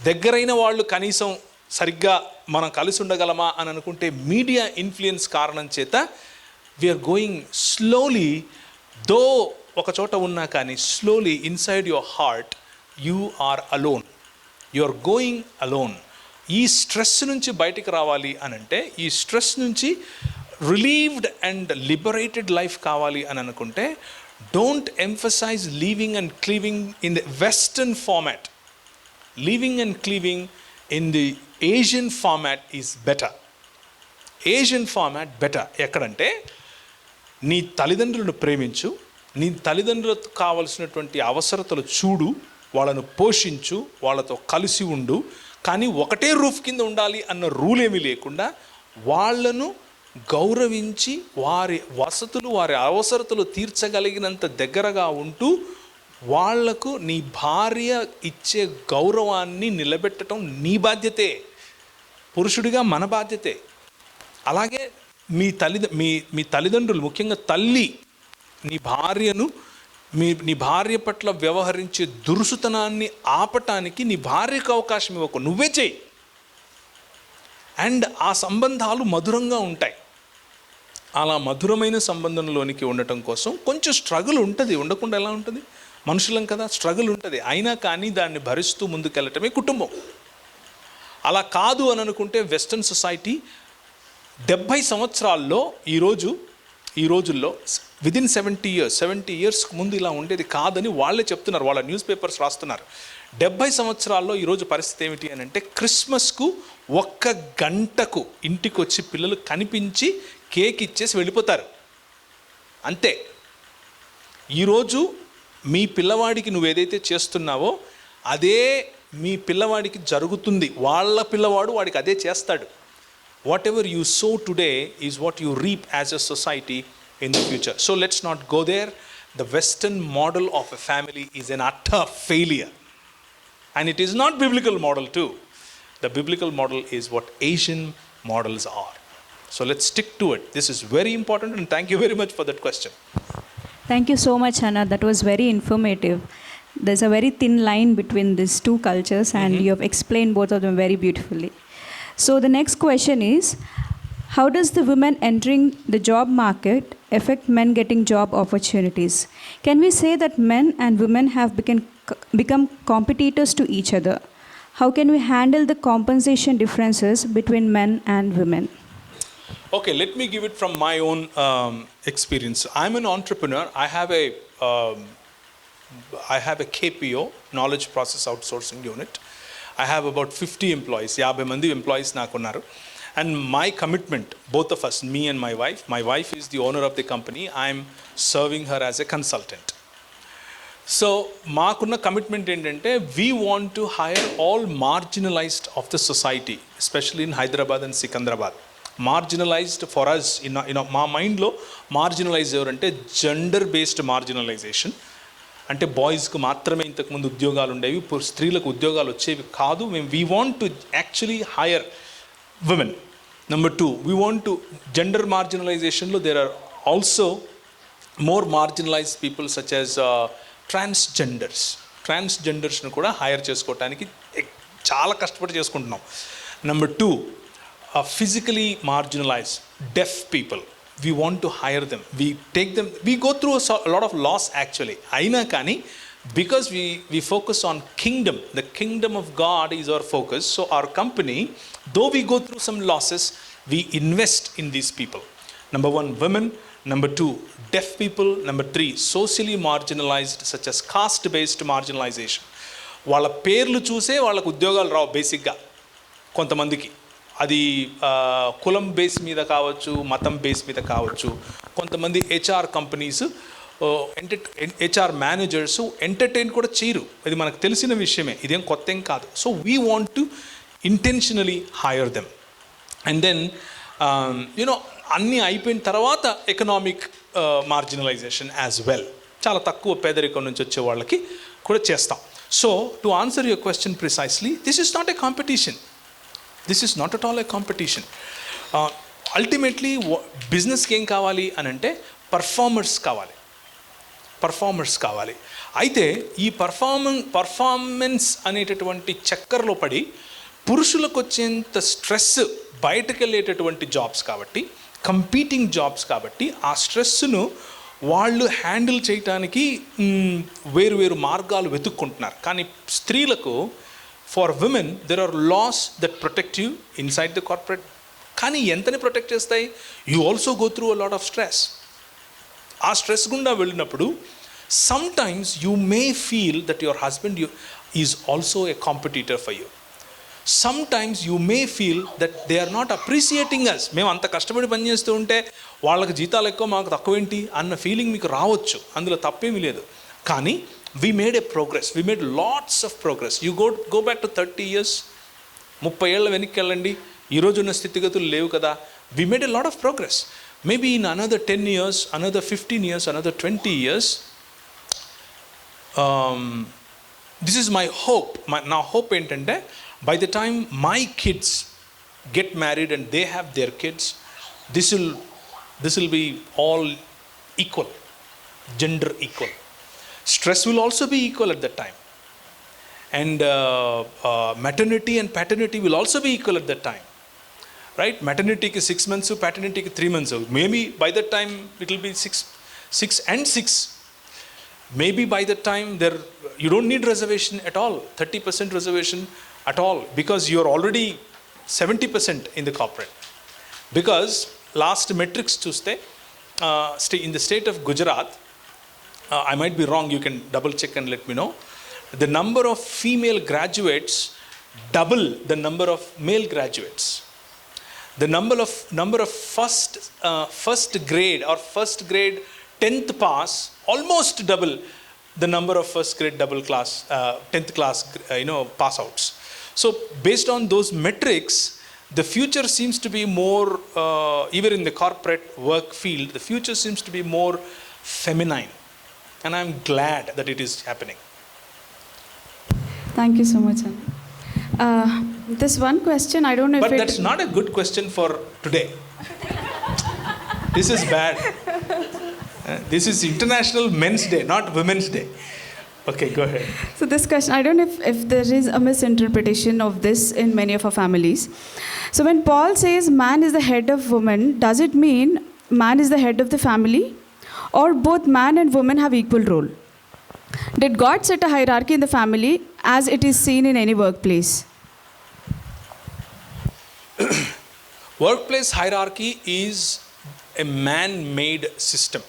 దగ్గరైన వాళ్ళు కనీసం సరిగ్గా మనం కలిసి ఉండగలమా అని అనుకుంటే మీడియా ఇన్ఫ్లుయెన్స్ కారణం చేత వీఆర్ గోయింగ్ స్లోలీ, దో ఒక చోట ఉన్నా కానీ slowly inside your heart you are alone, you are going alone. ఈ స్ట్రెస్ నుంచి బయటికి రావాలి అని అంటే, ఈ స్ట్రెస్ నుంచి రిలీవ్డ్ అండ్ లిబరేటెడ్ లైఫ్ కావాలి అని అనుకుంటే, don't emphasize leaving and cleaving in the western format. Leaving and cleaving in the Asian format is better. Asian format better. ఎక్కడంటే నీ తల్లిదండ్రులను ప్రేమించు, నీ తల్లిదండ్రులకు కావలసినటువంటి అవసరతలు చూడు, వాళ్ళను పోషించు, వాళ్ళతో కలిసి ఉండు. కానీ ఒకటే రూఫ్ కింద ఉండాలి అన్న రూల్ ఏమీ లేకుండా వాళ్ళను గౌరవించి వారి వసతులు, వారి అవసరతలు తీర్చగలిగినంత దగ్గరగా ఉంటూ వాళ్లకు నీ భార్య ఇచ్చే గౌరవాన్ని నిలబెట్టడం నీ బాధ్యతే, పురుషుడిగా మన బాధ్యతే. అలాగే మీ తల్లిదండ్రులు, ముఖ్యంగా తల్లి, నీ భార్య పట్ల వ్యవహరించే దురుసుతనాన్ని ఆపటానికి నీ భార్యకు అవకాశం ఇవ్వకు, నువ్వే చేయి. అండ్ ఆ సంబంధాలు మధురంగా ఉంటాయి. అలా మధురమైన సంబంధంలోనికి ఉండటం కోసం కొంచెం స్ట్రగుల్ ఉంటుంది, ఉండకుండా ఎలా ఉంటుంది, మనుషులం కదా, స్ట్రగుల్ ఉంటుంది. అయినా కానీ దాన్ని భరిస్తూ ముందుకెళ్ళటమే కుటుంబం. అలా కాదు అని అనుకుంటే వెస్టర్న్ సొసైటీ 70 సంవత్సరాల్లో ఈ రోజుల్లో విదిన్ 70 ఇయర్స్కి ముందు ఇలా ఉండేది కాదని వాళ్ళే చెప్తున్నారు, వాళ్ళ న్యూస్ పేపర్స్ రాస్తున్నారు. 70 సంవత్సరాల్లో ఈరోజు పరిస్థితి ఏమిటి అని అంటే, క్రిస్మస్కు 1 గంటకు ఇంటికి వచ్చి పిల్లలు కనిపించి కేక్ ఇచ్చేసి వెళ్ళిపోతారు, అంతే. ఈరోజు మీ పిల్లవాడికి నువ్వు ఏదైతే చేస్తున్నావో అదే మీ పిల్లవాడికి జరుగుతుంది. వాళ్ళ పిల్లవాడు వాడికి అదే చేస్తాడు. What ever you so today is what you reap as a society in the future. So let's not go there. The Western model of a family is an utter failure. And it is not biblical model too. The biblical model is what Asian models are. So let's stick to it. This is very important, and thank you very much for that question. Thank you so much, Anna. That was very informative. There's a very thin line between these two cultures, and you have explained both of them very beautifully. So the next question is, how does the women entering the job market affect men getting job opportunities? Can we say that men and women have become competitors to each other? How can we handle the compensation differences between men and women? Okay, let me give it from my own experience. I'm an entrepreneur. I have a KPO, Knowledge Process Outsourcing Unit. I have about 50 employees. 50 mandi employees nakunnaru. And my commitment, both of us, me and my wife is the owner of the company. I'm serving her as a consultant. So, maakunna commitment endante, we want to hire all marginalized of the society, especially in Hyderabad and Secunderabad. Marginalized for us, మా మైండ్లో marginalise ఎవరంటే gender based marginalisation. అంటే బాయ్స్కి మాత్రమే ఇంతకుముందు ఉద్యోగాలు ఉండేవి, స్త్రీలకు ఉద్యోగాలు వచ్చేవి కాదు. We want to actually hire women. Number 2, we want to gender marginalization lo there are also more marginalized people such as transgenders nu kuda hire chesukotaniki chaala kashtapadi cheskuntunnam. Number 2, physically marginalized deaf people, we want to hire them, we take them, we go through a lot of loss actually. Aina kani because we focus on kingdom, the kingdom of God is our focus. So our company, though we go through some losses, we invest in these people. Number 1, women. Number 2, deaf people. Number 3, socially marginalized such as caste based marginalization. వాళ్ళ పేర్లు చూసే వాళ్ళకు ఉద్యోగాలు రావు బేసిక్గా కొంతమందికి. అది కులం base మీద కావచ్చు, మతం బేస్ మీద కావచ్చు. కొంతమంది HR companies, HR managers entertain కూడా చేయరు, ఇది మనకు తెలిసిన విషయమే, ఇదేం కొత్త ఏం కాదు. So we want to intentionally hire them. And then అన్నీ అయిపోయిన తర్వాత ఎకనామిక్ మార్జినలైజేషన్ యాజ్ వెల్, చాలా తక్కువ పేదరికం నుంచి వచ్చే వాళ్ళకి కూడా చేస్తాం. So to answer your question precisely, this is not a competition. This is not at all a competition. Ultimately బిజినెస్కి ఏం కావాలి అని అంటే పర్ఫార్మర్స్ కావాలి. అయితే ఈ పర్ఫార్మెన్స్ అనేటటువంటి చక్కర్లో పడి పురుషులకు వచ్చేంత స్ట్రెస్ బయటకు వెళ్ళేటటువంటి జాబ్స్ కాబట్టి, కంపీటింగ్ జాబ్స్ కాబట్టి, ఆ స్ట్రెస్ను వాళ్ళు హ్యాండిల్ చేయటానికి వేరు మార్గాలు వెతుక్కుంటున్నారు. కానీ స్త్రీలకు, for women there are laws that protect you inside the corporate. కానీ ఎంతని ప్రొటెక్ట్ చేస్తాయి? You also go through a lot of stress. ఆ స్ట్రెస్ గుండా వెళ్ళినప్పుడు sometimes you may feel that your husband is also a competitor for you. Sometimes you may feel that they are not appreciating us. మేము అంత కష్టపడి పనిచేస్తూ ఉంటే వాళ్ళకి జీతాలు ఎక్కువ, మాకు తక్కువేంటి అన్న ఫీలింగ్ మీకు రావచ్చు. అందులో తప్పేమీ లేదు. కానీ we made A progress, we made lots of progress. You go back to 30 years, 30 ఏళ్ళ వెనక్కి వెళ్ళండి, ఈరోజు ఉన్న స్థితిగతులు లేవు కదా. We made a lot of progress. Maybe in another 10 years, another 15 years, another 20 years, this is my hope. నా hope ఏంటంటే, by the time my kids get married and they have their kids, this will be all equal, gender equal. Stress will also be equal at that time, and maternity and paternity will also be equal at that time, right? Maternity ki 6 months, paternity ki 3 months. Maybe by that time it will be 6 and 6. Maybe by that time you don't need reservation at all, 30% reservation at all, because you are already 70% in the corporate. Because last metrics chuste, in the state of Gujarat, I might be wrong, you can double check and let me know, the number of female graduates double the number of male graduates. The number of first grade or first grade 10th pass almost double the number of first grade double class 10th class pass outs. So based on those metrics, the future seems to be more, even in the corporate work field, the future seems to be more feminine, and I'm glad that it is happening. Thank you so much, Anna. This one question, I don't know But if that's not a good question for today. This is bad. This is International Men's Day, not Women's Day. Okay, go ahead. So this question, I don't know if there is a misinterpretation of this in many of our families. So when Paul says man is the head of woman, does it mean man is the head of the family, or both man and woman have equal role? Did God set a hierarchy in the family as it is seen in any workplace? Workplace hierarchy is a man-made system.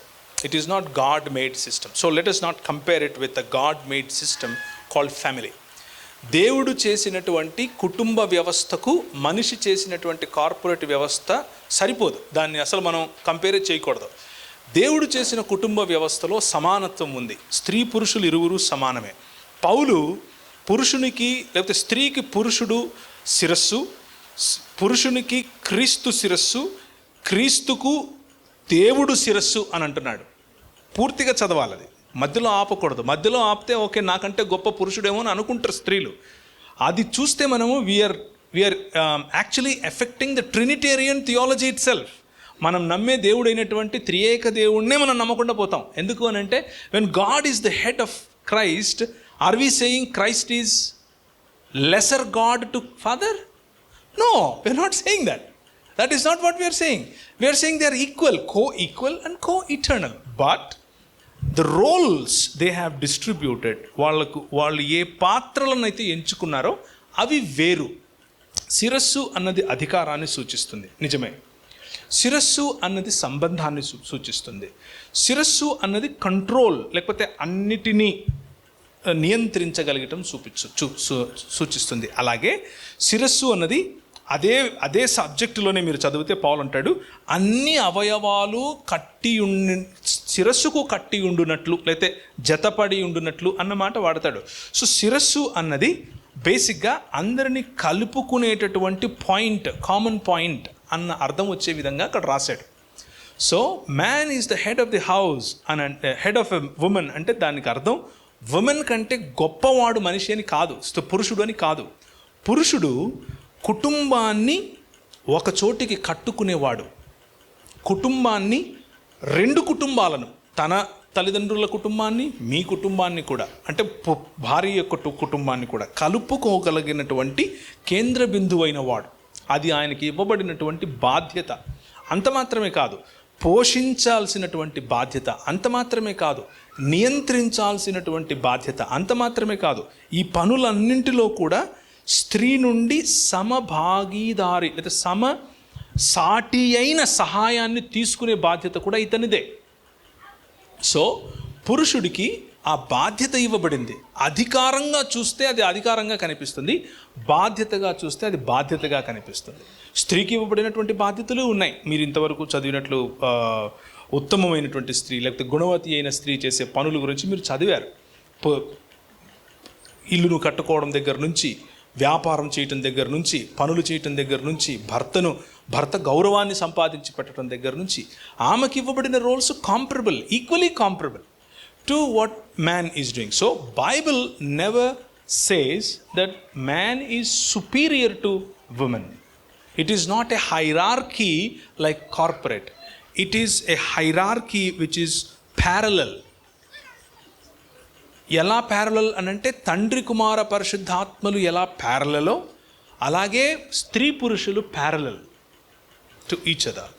It is not God-made system. So let us not compare it with a God-made system called family. దేవుడు చేసినటువంటి కుటుంబ వ్యవస్థకు మనిషి చేసినటువంటి corporate వ్యవస్థ సరిపోదు. దాన్ని అసలు మనం కంపేర్ చేయకూడదు. దేవుడు చేసిన కుటుంబ వ్యవస్థలో సమానత్వం ఉంది. స్త్రీ పురుషులు ఇరువురు సమానమే. పౌలు పురుషునికి లేకపోతే స్త్రీకి పురుషుడు శిరస్సు, పురుషునికి క్రీస్తు శిరస్సు, క్రీస్తుకు దేవుడు శిరస్సు అని అంటున్నాడు. పూర్తిగా చదవాలి, అది మధ్యలో ఆపకూడదు. మధ్యలో ఆపితే ఓకే నాకంటే గొప్ప పురుషుడేమో అని అనుకుంటారు స్త్రీలు. అది చూస్తే మనము we're actually affecting the trinitarian theology itself. మనం నమ్మే దేవుడైనటువంటి త్రియేక దేవుడినే మనం నమ్మకుండా పోతాం. ఎందుకు అని అంటే, when God is the head of Christ, are we saying Christ is lesser God to father? No, we're not saying that. That is not what we are saying. We are saying they are equal, co-equal and co-eternal. But the roles they have distributed, వాళ్ళు ఏ పాత్రలను అయితే ఎంచుకున్నారో అవి వేరు. శిరస్సు అన్నది అధికారాన్ని సూచిస్తుంది, నిజమే. శిరస్సు అన్నది సంబంధాన్ని సూచిస్తుంది. శిరస్సు అన్నది కంట్రోల్, లేకపోతే అన్నిటినీ నియంత్రించగలగటం సూచిస్తుంది. అలాగే శిరస్సు అన్నది అదే సబ్జెక్టులోనే మీరు చదివితే పౌలు అంటాడు, అన్ని అవయవాలు శిరస్సుకు కట్టి ఉండునట్లు లేకపోతే జతపడి ఉండునట్లు అన్నమాట వాడతాడు. సో శిరస్సు అన్నది బేసిక్గా అందరినీ కలుపుకునేటటువంటి పాయింట్, కామన్ పాయింట్ అన్న అర్థం వచ్చే విధంగా అక్కడ రాశాడు. So man is the head of the house అని అంటే, హెడ్ ఆఫ్ ఎ ఉమెన్ అంటే దానికి అర్థం ఉమెన్ కంటే గొప్పవాడు మనిషి అని కాదు, పురుషుడు అని కాదు. పురుషుడు కుటుంబాన్ని ఒక చోటికి కట్టుకునేవాడు. కుటుంబాన్ని, 2 కుటుంబాలను, తన తల్లిదండ్రుల కుటుంబాన్ని, మీ కుటుంబాన్ని కూడా, అంటే భార్య యొక్క కుటుంబాన్ని కూడా కలుపుకోగలిగినటువంటి కేంద్ర బిందువు అయిన వాడు. అది ఆయనకి ఇవ్వబడినటువంటి బాధ్యత. అంత మాత్రమే కాదు, పోషించాల్సినటువంటి బాధ్యత. అంత మాత్రమే కాదు, నియంత్రించాల్సినటువంటి బాధ్యత. అంత మాత్రమే కాదు, ఈ పనులన్నింటిలో కూడా స్త్రీ నుండి సమభాగీదారి లేదా సాటి అయిన సహాయాన్ని తీసుకునే బాధ్యత కూడా ఇతనిదే. సో పురుషుడికి ఆ బాధ్యత ఇవ్వబడింది. అధికారంగా చూస్తే అది అధికారంగా కనిపిస్తుంది, బాధ్యతగా చూస్తే అది బాధ్యతగా కనిపిస్తుంది. స్త్రీకి ఇవ్వబడినటువంటి బాధ్యతలు ఉన్నాయి. మీరు ఇంతవరకు చదివినట్లు ఉత్తమమైనటువంటి స్త్రీ లేకపోతే గుణవతి అయిన స్త్రీ చేసే పనుల గురించి మీరు చదివారు. ఇల్లును కట్టుకోవడం దగ్గర నుంచి, వ్యాపారం చేయటం దగ్గర నుంచి, పనులు చేయటం దగ్గర నుంచి, భర్త గౌరవాన్ని సంపాదించి పెట్టడం దగ్గర నుంచి, ఆమెకి ఇవ్వబడిన roles equally comparable to what man is doing. So Bible never says that man is superior to women. It is not a hierarchy like corporate. It is a hierarchy which is parallel. ఎలా parallel అనంటే తండ్రి కుమార పరిశుద్ధాత్మలు ఎలా ప్యారలలో, అలాగే స్త్రీ పురుషులు parallel to each other.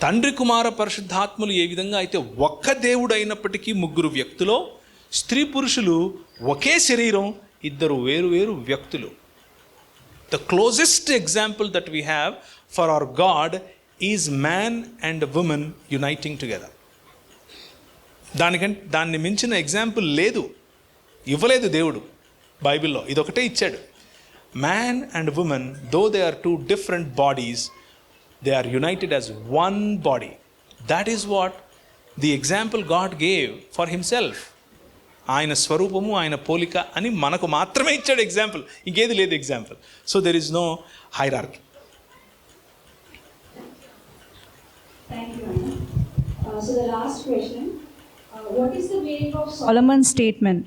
తండ్రి కుమార పరిశుద్ధాత్మలు ఏ విధంగా అయితే ఒక్క దేవుడు అయినప్పటికీ ముగ్గురు వ్యక్తులో, స్త్రీ పురుషులు ఒకే శరీరం, ఇద్దరు వేరు వేరు వ్యక్తులు. The closest example that we have for our God is man and woman uniting together. దాన్ని మించిన ఎగ్జాంపుల్ లేదు, ఇవ్వలేదు దేవుడు బైబిల్లో. ఇదొకటే ఇచ్చాడు. Man and woman, though they are two different bodies, they are united as one body. That is what the example God gave for himself. ఆయన స్వరూపము, ఆయన పోలిక అని మనకు మాత్రమే ఇచ్చాడు ఎగ్జాంపుల్, ఇంకేది లేదు example. So there is no hierarchy. Thank you, Anna. So the last question, what is the meaning of Solomon's statement?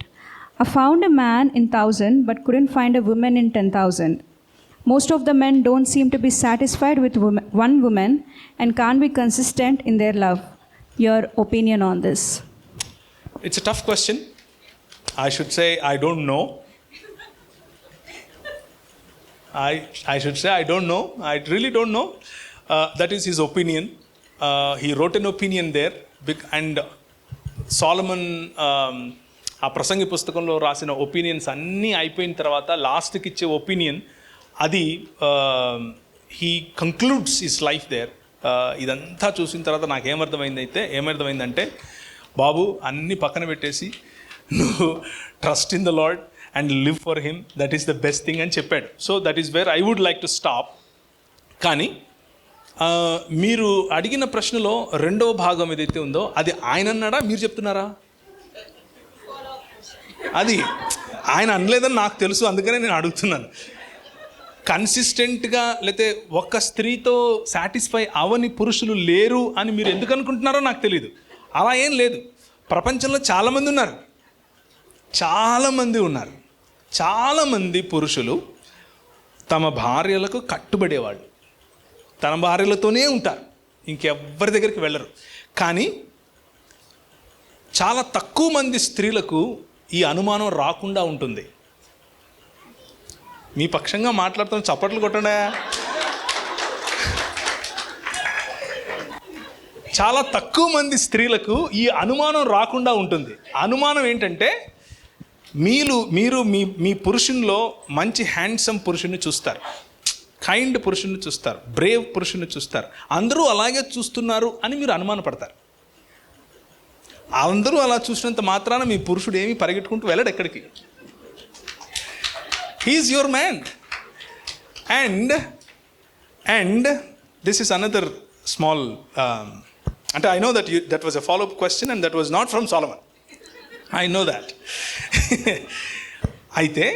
I found a man in 1,000 but couldn't find a woman in 10,000. Most of the men don't seem to be satisfied with one woman and can't be consistent in their love. Your opinion on this? It's a tough question. I should say I don't know. I should say I don't know. I really don't know. That is his opinion. He wrote an opinion there. And Solomon ఆ ప్రసంగి పుస్తకంలో రాసిన opinions అన్నీ అయిపోయిన తర్వాత లాస్ట్కి ఇచ్చే opinion అది he concludes his life there. ఇదంతా చూసిన తర్వాత నాకు ఏమర్థమైందంటే, బాబు అన్నీ పక్కన పెట్టేసి నువ్వు trust in the Lord and live for him, that is the best thing అని చెప్పాడు. So that is where I would like to stop. కానీ మీరు అడిగిన ప్రశ్నలో రెండవ భాగం ఏదైతే ఉందో అది ఆయన అన్నాడా, మీరు చెప్తున్నారా? అది ఆయన అనలేదని నాకు తెలుసు, అందుకనే నేను అడుగుతున్నాను. కన్సిస్టెంట్గా లేకపోతే ఒక్క స్త్రీతో సాటిస్ఫై అవని పురుషులు లేరు అని మీరు ఎందుకు అనుకుంటున్నారో నాకు తెలియదు. అలా ఏం లేదు. ప్రపంచంలో చాలామంది ఉన్నారు. చాలామంది పురుషులు తమ భార్యలకు కట్టుబడేవాళ్ళు, తన భార్యలతోనే ఉంటారు, ఇంకెవ్వరి దగ్గరికి వెళ్ళరు. కానీ చాలా తక్కువ మంది స్త్రీలకు ఈ అనుమానం రాకుండా ఉంటుంది. మీ పక్షంగా మాట్లాడుతున్న చప్పట్లు కొట్టండా. చాలా తక్కువ మంది స్త్రీలకు ఈ అనుమానం రాకుండా ఉంటుంది. అనుమానం ఏంటంటే, మీరు మీ పురుషునిలో మంచి హ్యాండ్సమ్ పురుషుని చూస్తారు, కైండ్ పురుషుని చూస్తారు, బ్రేవ్ పురుషుని చూస్తారు. అందరూ అలాగే చూస్తున్నారు అని మీరు అనుమానపడతారు. అందరూ అలా చూసినంత మాత్రాన మీ పురుషుడు ఏమీ పరిగెట్టుకుంటూ వెళ్ళడు ఎక్కడికి. He is your man. And this is another small, and I know that was a follow-up question and that was not from Solomon. I know that. అయితే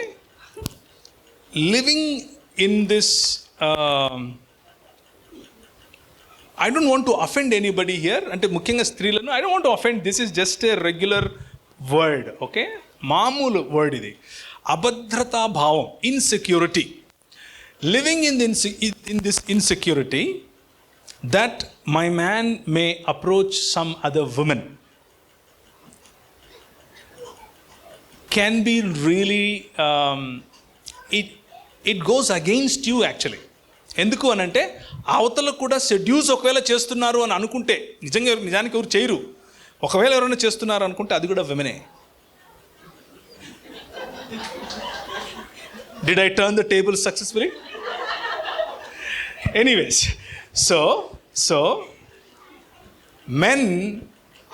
living in this, I don't want to offend anybody here. అంటే ముఖ్యంగా స్త్రీలను I don't want to offend. This is just a regular word, okay? మామూలు word ఇది. అభద్రతా భావం, insecurity, living in this insecurity that my man may approach some other women. can be really, it goes against you actually. ఎందుకు అని అంటే అవతల కూడా seduce ఒకవేళ చేస్తున్నారు అని అనుకుంటే, నిజానికి ఎవరు చేయరు, ఒకవేళ ఎవరైనా చేస్తున్నారు అనుకుంటే అది కూడా విమెనే. Did I turn the table successfully? Anyways, so men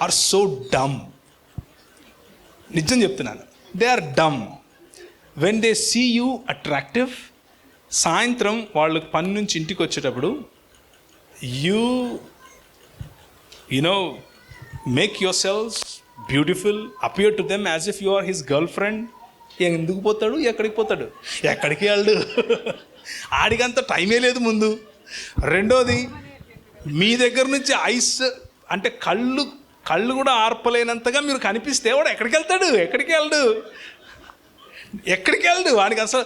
are so dumb. నిజం చెప్తున్నాను, they are dumb. When they see you attractive, సాయంత్రం వాళ్ళు పని నుంచి ఇంటికి వచ్చేటప్పుడు you make yourselves beautiful, appear to them as if you are his girlfriend. ఎందుకు పోతాడు, ఎక్కడికి పోతాడు, ఎక్కడికి వెళ్ళడు, ఆడికంత టైమే లేదు ముందు. రెండోది, మీ దగ్గర నుంచి ఐస్ అంటే కళ్ళు కూడా ఆర్పలేనంతగా మీరు కనిపిస్తే వాడు ఎక్కడికి వెళ్తాడు, ఎక్కడికి వెళ్ళడు. వాడికి అసలు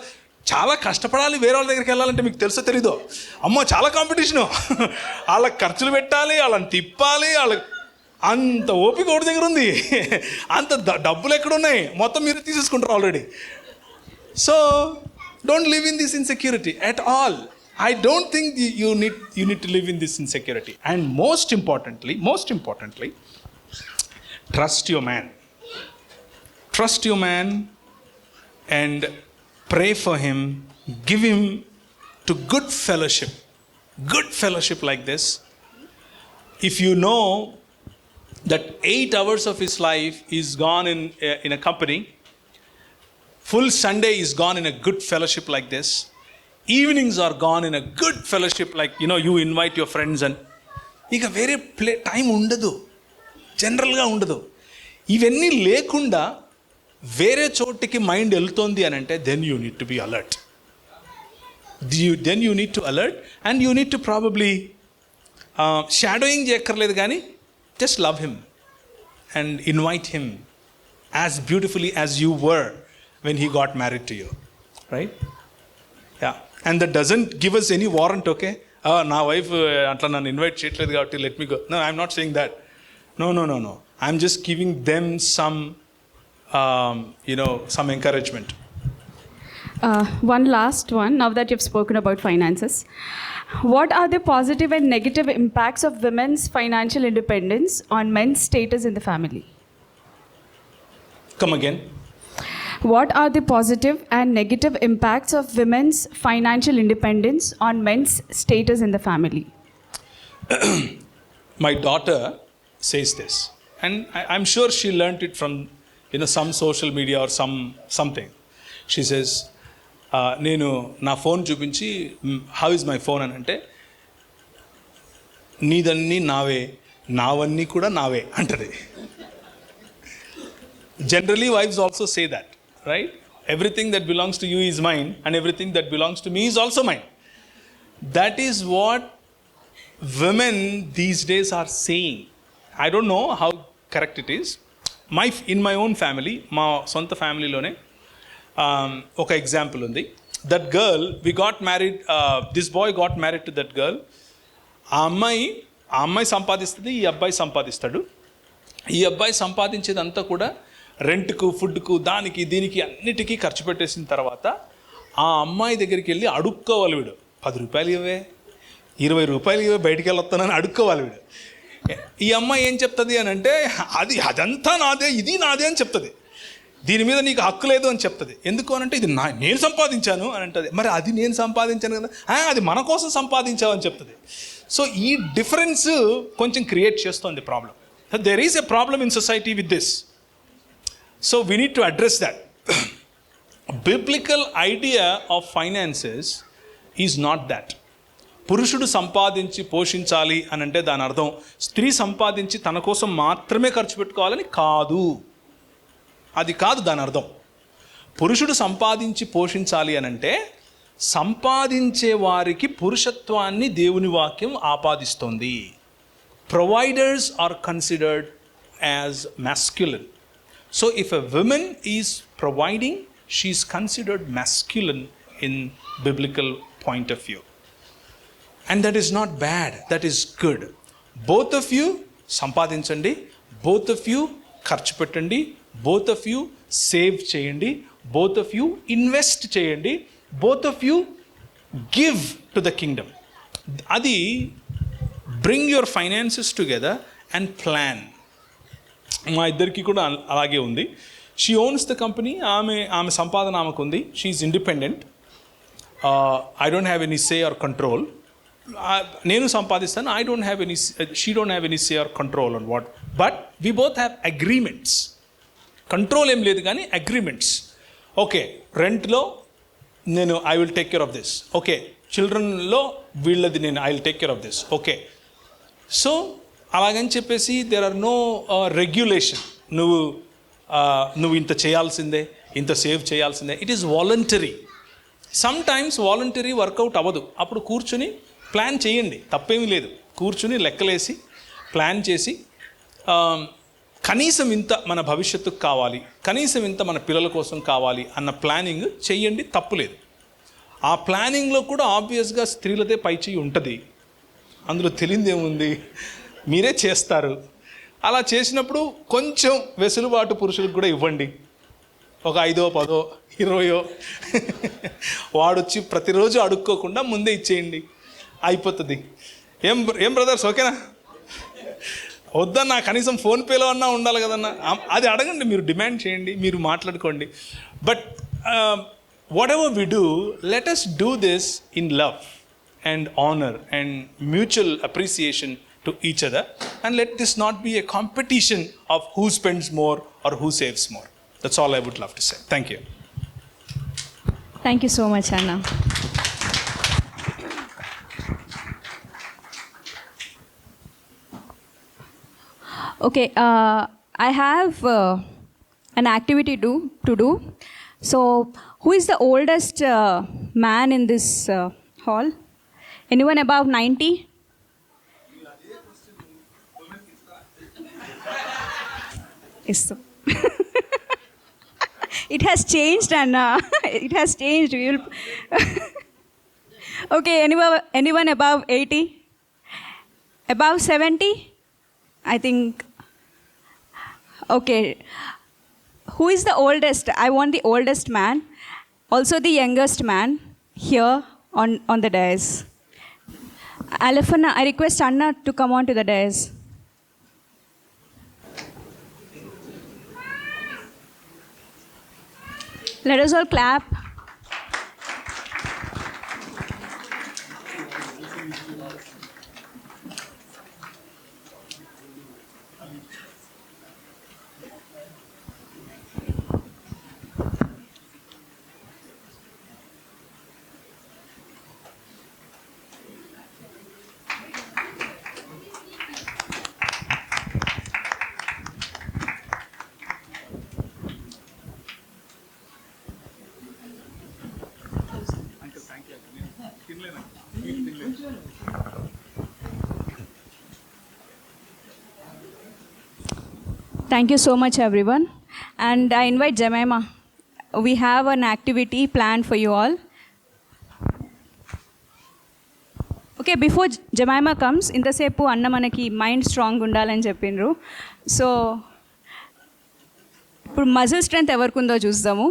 చాలా కష్టపడాలి వేరే వాళ్ళ దగ్గరికి వెళ్ళాలంటే. మీకు తెలుసో తెలీదో, అమ్మో చాలా కాంపిటీషను, వాళ్ళకి ఖర్చులు పెట్టాలి, వాళ్ళని తిప్పాలి, వాళ్ళకి అంత ఓపిక ఒకటి దగ్గర ఉంది, అంత డబ్బులు ఎక్కడున్నాయి, మొత్తం మీరు తీసేసుకుంటారు already. So don't live in this insecurity at all. I don't think you need to live in this insecurity. And most importantly, trust your man. Trust your man and pray for him. Give him to good fellowship like this. If you know that 8 hours of his life is gone in a company, full Sunday is gone in a good fellowship like this, evenings are gone in a good fellowship like you invite your friends, and ఇక వేరే time ఉండదు, జనరల్గా ఉండదు. ఇవన్నీ లేకుండా వేరే చోటికి mind వెళ్తోంది అని అంటే then you need to be alert. Then you need to alert and you need to probably shadowing చేయక్కర్లేదు కానీ just love him and invite him as beautifully as you were when he got married to you, right? Yeah. And that doesn't give us any warrant, okay? నా wife అట్లా నన్ను invite చేయట్లేదు కాబట్టి let me go. No, I'm not saying that. No. I'm just giving them some encouragement. One last one, now that you've spoken about finances. What are the positive and negative impacts of women's financial independence on men's status in the family? Come again. What are the positive and negative impacts of women's financial independence on men's status in the family? My daughter says this, and I'm sure she learned it from some social media or something. She says, నేను నా phone చూపించి how is my phone అని అంటే, నీదన్నీ నావే, నావన్నీ కూడా నావే అంటది. Generally wives also say that, right? Everything that belongs to you is mine and everything that belongs to me is also mine. That is what women these days are saying. I don't know how correct it is. In my own family, మా సొంత ఫ్యామిలీలోనే ఒక example ఉంది. That girl, we got married, this boy got married to that girl. ఆ అమ్మాయి సంపాదిస్తుంది, ఈ అబ్బాయి సంపాదిస్తాడు. ఈ అబ్బాయి సంపాదించేదంతా కూడా రెంట్కు, ఫుడ్కు, దానికి దీనికి అన్నిటికీ ఖర్చు పెట్టేసిన తర్వాత ఆ అమ్మాయి దగ్గరికి వెళ్ళి అడుక్కోవాలి వీడు. 10 రూపాయలు ఇవ్వే, 20 రూపాయలు ఇవ్వే, బయటికి వెళ్ళొస్తానని అడుక్కోవాలి వీడు. ఈ అమ్మాయి ఏం చెప్తుంది అని అంటే, అదంతా నాదే, ఇది నాదే అని చెప్తుంది. దీని మీద నీకు హక్కు లేదు అని చెప్తుంది. ఎందుకు అని అంటే, ఇది నేను సంపాదించాను అని అంటుంది. మరి అది నేను సంపాదించాను కదా, అది మన కోసం సంపాదించావు అని చెప్తుంది. సో ఈ డిఫరెన్స్ కొంచెం క్రియేట్ చేస్తుంది problem. There is a problem in society with this. So we need to address that. Biblical idea of finances is not that. పురుషుడు సంపాదించి పోషించాలి అని అంటే దాని అర్థం స్త్రీ సంపాదించి తన కోసం మాత్రమే ఖర్చు పెట్టుకోవాలని కాదు. అది కాదు దాని అర్థం. పురుషుడు సంపాదించి పోషించాలి అని అంటే సంపాదించే వారికి పురుషత్వాన్ని దేవుని వాక్యం ఆపాదిస్తోంది. Providers are considered as masculine. So if a woman is providing, she is considered masculine in biblical point of view. And that is not bad, that is good. Both of you సంపాదించండి, both of you ఖర్చు పెట్టండి, both of you save చేయండి, both of you invest చేయండి, both of you give to the kingdom. అది bring your finances together and plan. మా ఇద్దరికి కూడా అలాగే ఉంది. షీ ఓన్స్ ద కంపెనీ, ఆమె సంపాదన ఆమెకు ఉంది, she is independent. I don't have any say or control. నేను సంపాదిస్తాను, I don't have any, she don't have any say or control on what, but we both have agreements. Control ఏం లేదు కానీ agreements. Okay, రెంట్లో నేను I will take care of this, okay, చిల్డ్రన్లో వీళ్ళది నేను I will take care of this, okay. So అలాగని చెప్పేసి దేర్ ఆర్ నో రెగ్యులేషన్, నువ్వు ఇంత చేయాల్సిందే, ఇంత సేవ్ చేయాల్సిందే. It is voluntary. Sometimes voluntary work out అవ్వదు, అప్పుడు కూర్చుని ప్లాన్ చేయండి, తప్పేమీ లేదు. కూర్చుని లెక్కలేసి ప్లాన్ చేసి కనీసం ఇంత మన భవిష్యత్తుకు కావాలి, కనీసం ఇంత మన పిల్లల కోసం కావాలి అన్న ప్లానింగ్ చెయ్యండి, తప్పులేదు. ఆ ప్లానింగ్లో కూడా ఆబ్వియస్గా స్త్రీలదే పైచేయి ఉంటుంది, అందులో తెలియదు ఏముంది, మీరే చేస్తారు. అలా చేసినప్పుడు కొంచెం వెసులుబాటు పురుషులకు కూడా ఇవ్వండి. ఒక 5, 10, 20 వాడొచ్చి ప్రతిరోజు అడుక్కోకుండా ముందే ఇచ్చేయండి, అయిపోతుంది. ఏం బ్రదర్స్, ఓకేనా? వద్దన్నా కనీసం ఫోన్పేలో అన్నా ఉండాలి కదన్నా, అది అడగండి, మీరు డిమాండ్ చేయండి, మీరు మాట్లాడుకోండి. But whatever we do, let us do this in love and honor and mutual appreciation to each other, and let this not be a competition of who spends more or who saves more. That's all I would love to say. Thank you. Thank you so much, Anna. Okay, I have an activity to do. So, who is the oldest man in this hall? Anyone above 90? Yes. It has changed, Anna. It has changed. Okay, anyone above 80? Above 70? I think. Okay. Who is the oldest? I want the oldest man. Also the youngest man here on the dais. Alefana, I request Anna to come on to the dais. Let us all clap. Thank you so much, everyone. And I invite Jemima. We have an activity planned for you all. Okay, before Jemima comes, ఇంతసేపు అన్న మనకి mind strong ఉండాలని చెప్పిండ్రు. So ఇప్పుడు muscle strength ఎవరికి ఉందో చూద్దాము.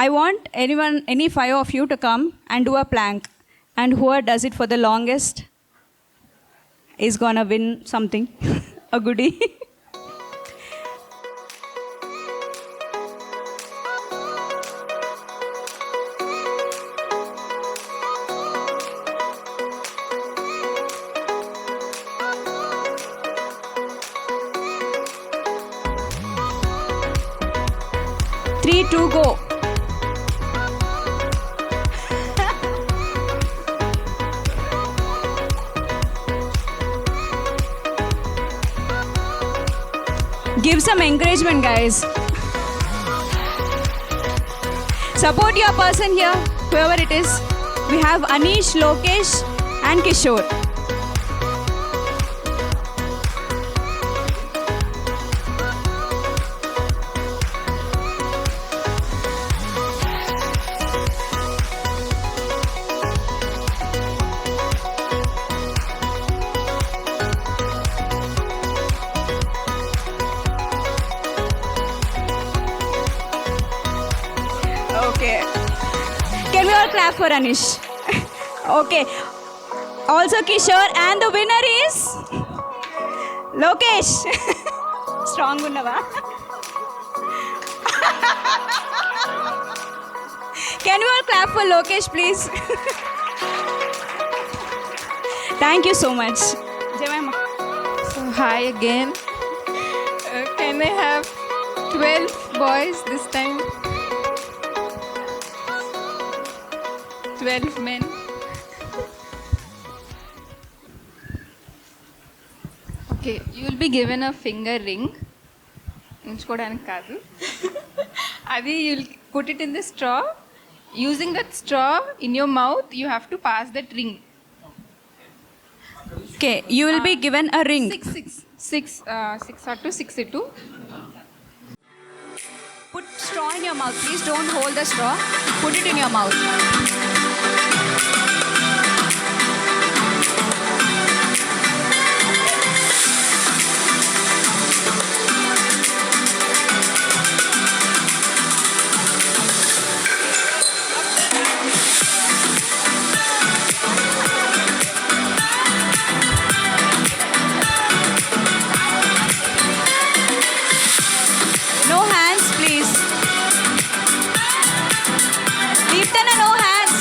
I want any 5 of you to come and do a plank. And whoever does it for the longest is gonna win something, a goodie. Three, 2, go. Give some encouragement, guys. Support your person here, whoever it is. We have Anish, Lokesh and Kishore. all clap for Anish. Okay. Also Kishore, and the winner is Lokesh. Strong unnava. Can you all clap for Lokesh, please? Thank you so much. Jemima. So, hi again. Can I have 12 boys this time? 12 men. Okay, you will be given a finger ring. ఉంచుకోవడానికి కాదు. అది you will put it in the straw. Using that straw in your mouth, you have to pass that ring. Okay, you will be given a ring. 6 or 2. Put straw in your mouth. Please don't hold the straw. Put it in your mouth. No hands, please. Deeptana, no hands.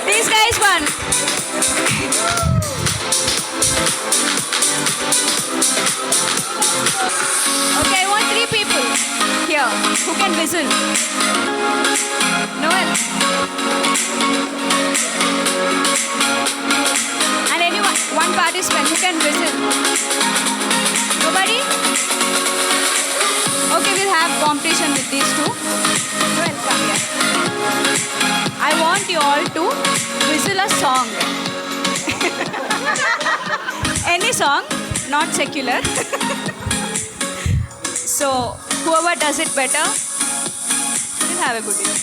These guys won. Okay, I want 3 people here who can whistle. Noel. And anyone, one participant who can whistle. Nobody? Okay, we'll have competition with these 2. Noel, come here. I want you all to whistle a song. Any song, not secular. So, whoever does it better, will have a good day.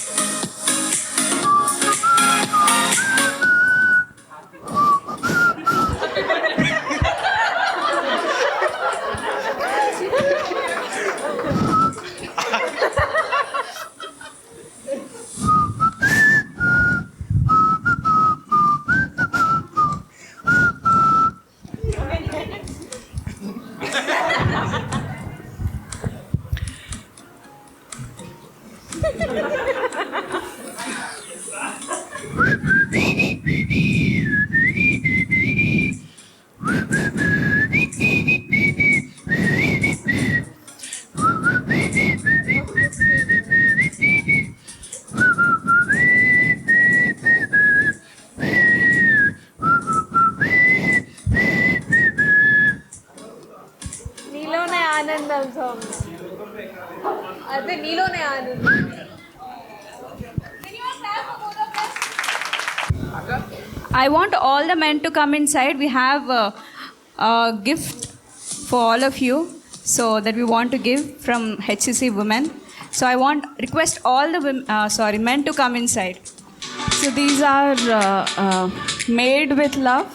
నీలోనే ఆనందం song అదే నీలోనే ఆనందం. I want all the men to come inside. We have a gift for all of you, so that we want to give from HCC Women. So I request all the men to come inside. So these are made with love.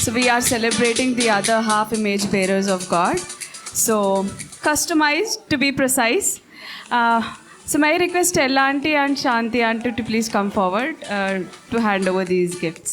So we are celebrating the other half image bearers of God. So customized to be precise. So my request Ella auntie and Shanti auntie to please come forward to hand over these gifts.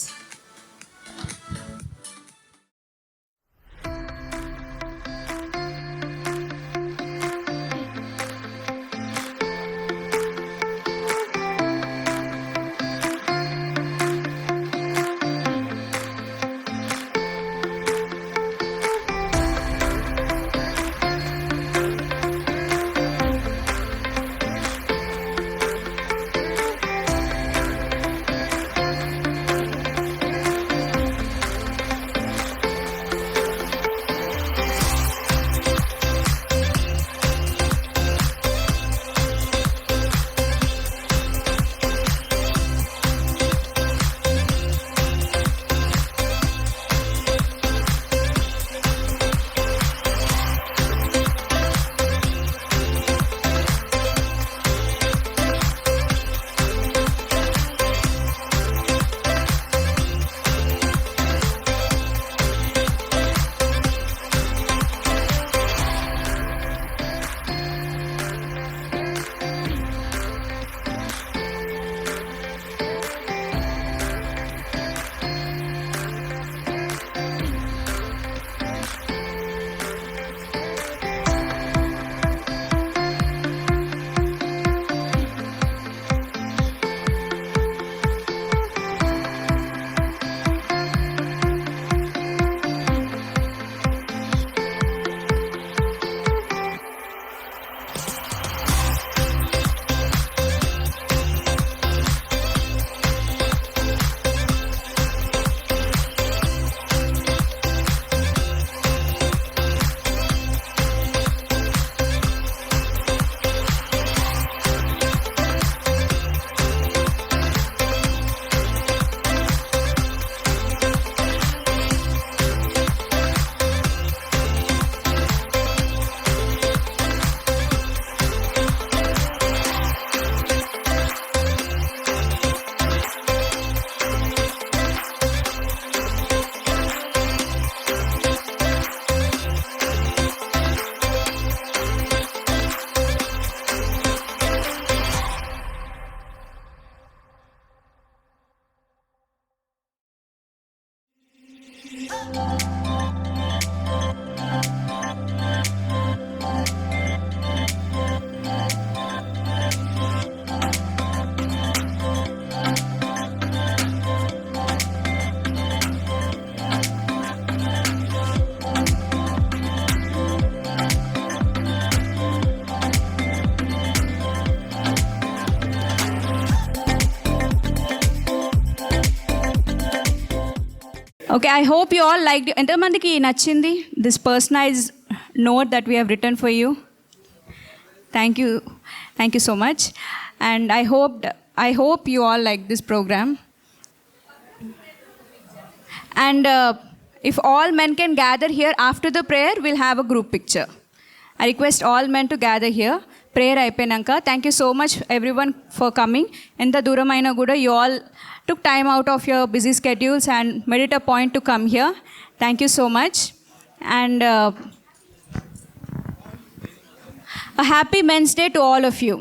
Okay, I hope you all liked. ఎంతమందికి నచ్చింది this personalized note that we have written for you? Thank you so much, and I hope you all like this program. And if all men can gather here after the prayer, we'll have a group picture. I request all men to gather here. Prayer అయిపోయినాక. Thank you so much everyone for coming. ఎంత దూరమైనా కూడా you all took time out of your busy schedules and made it a point to come here. Thank you so much. And a happy Men's Day to all of you.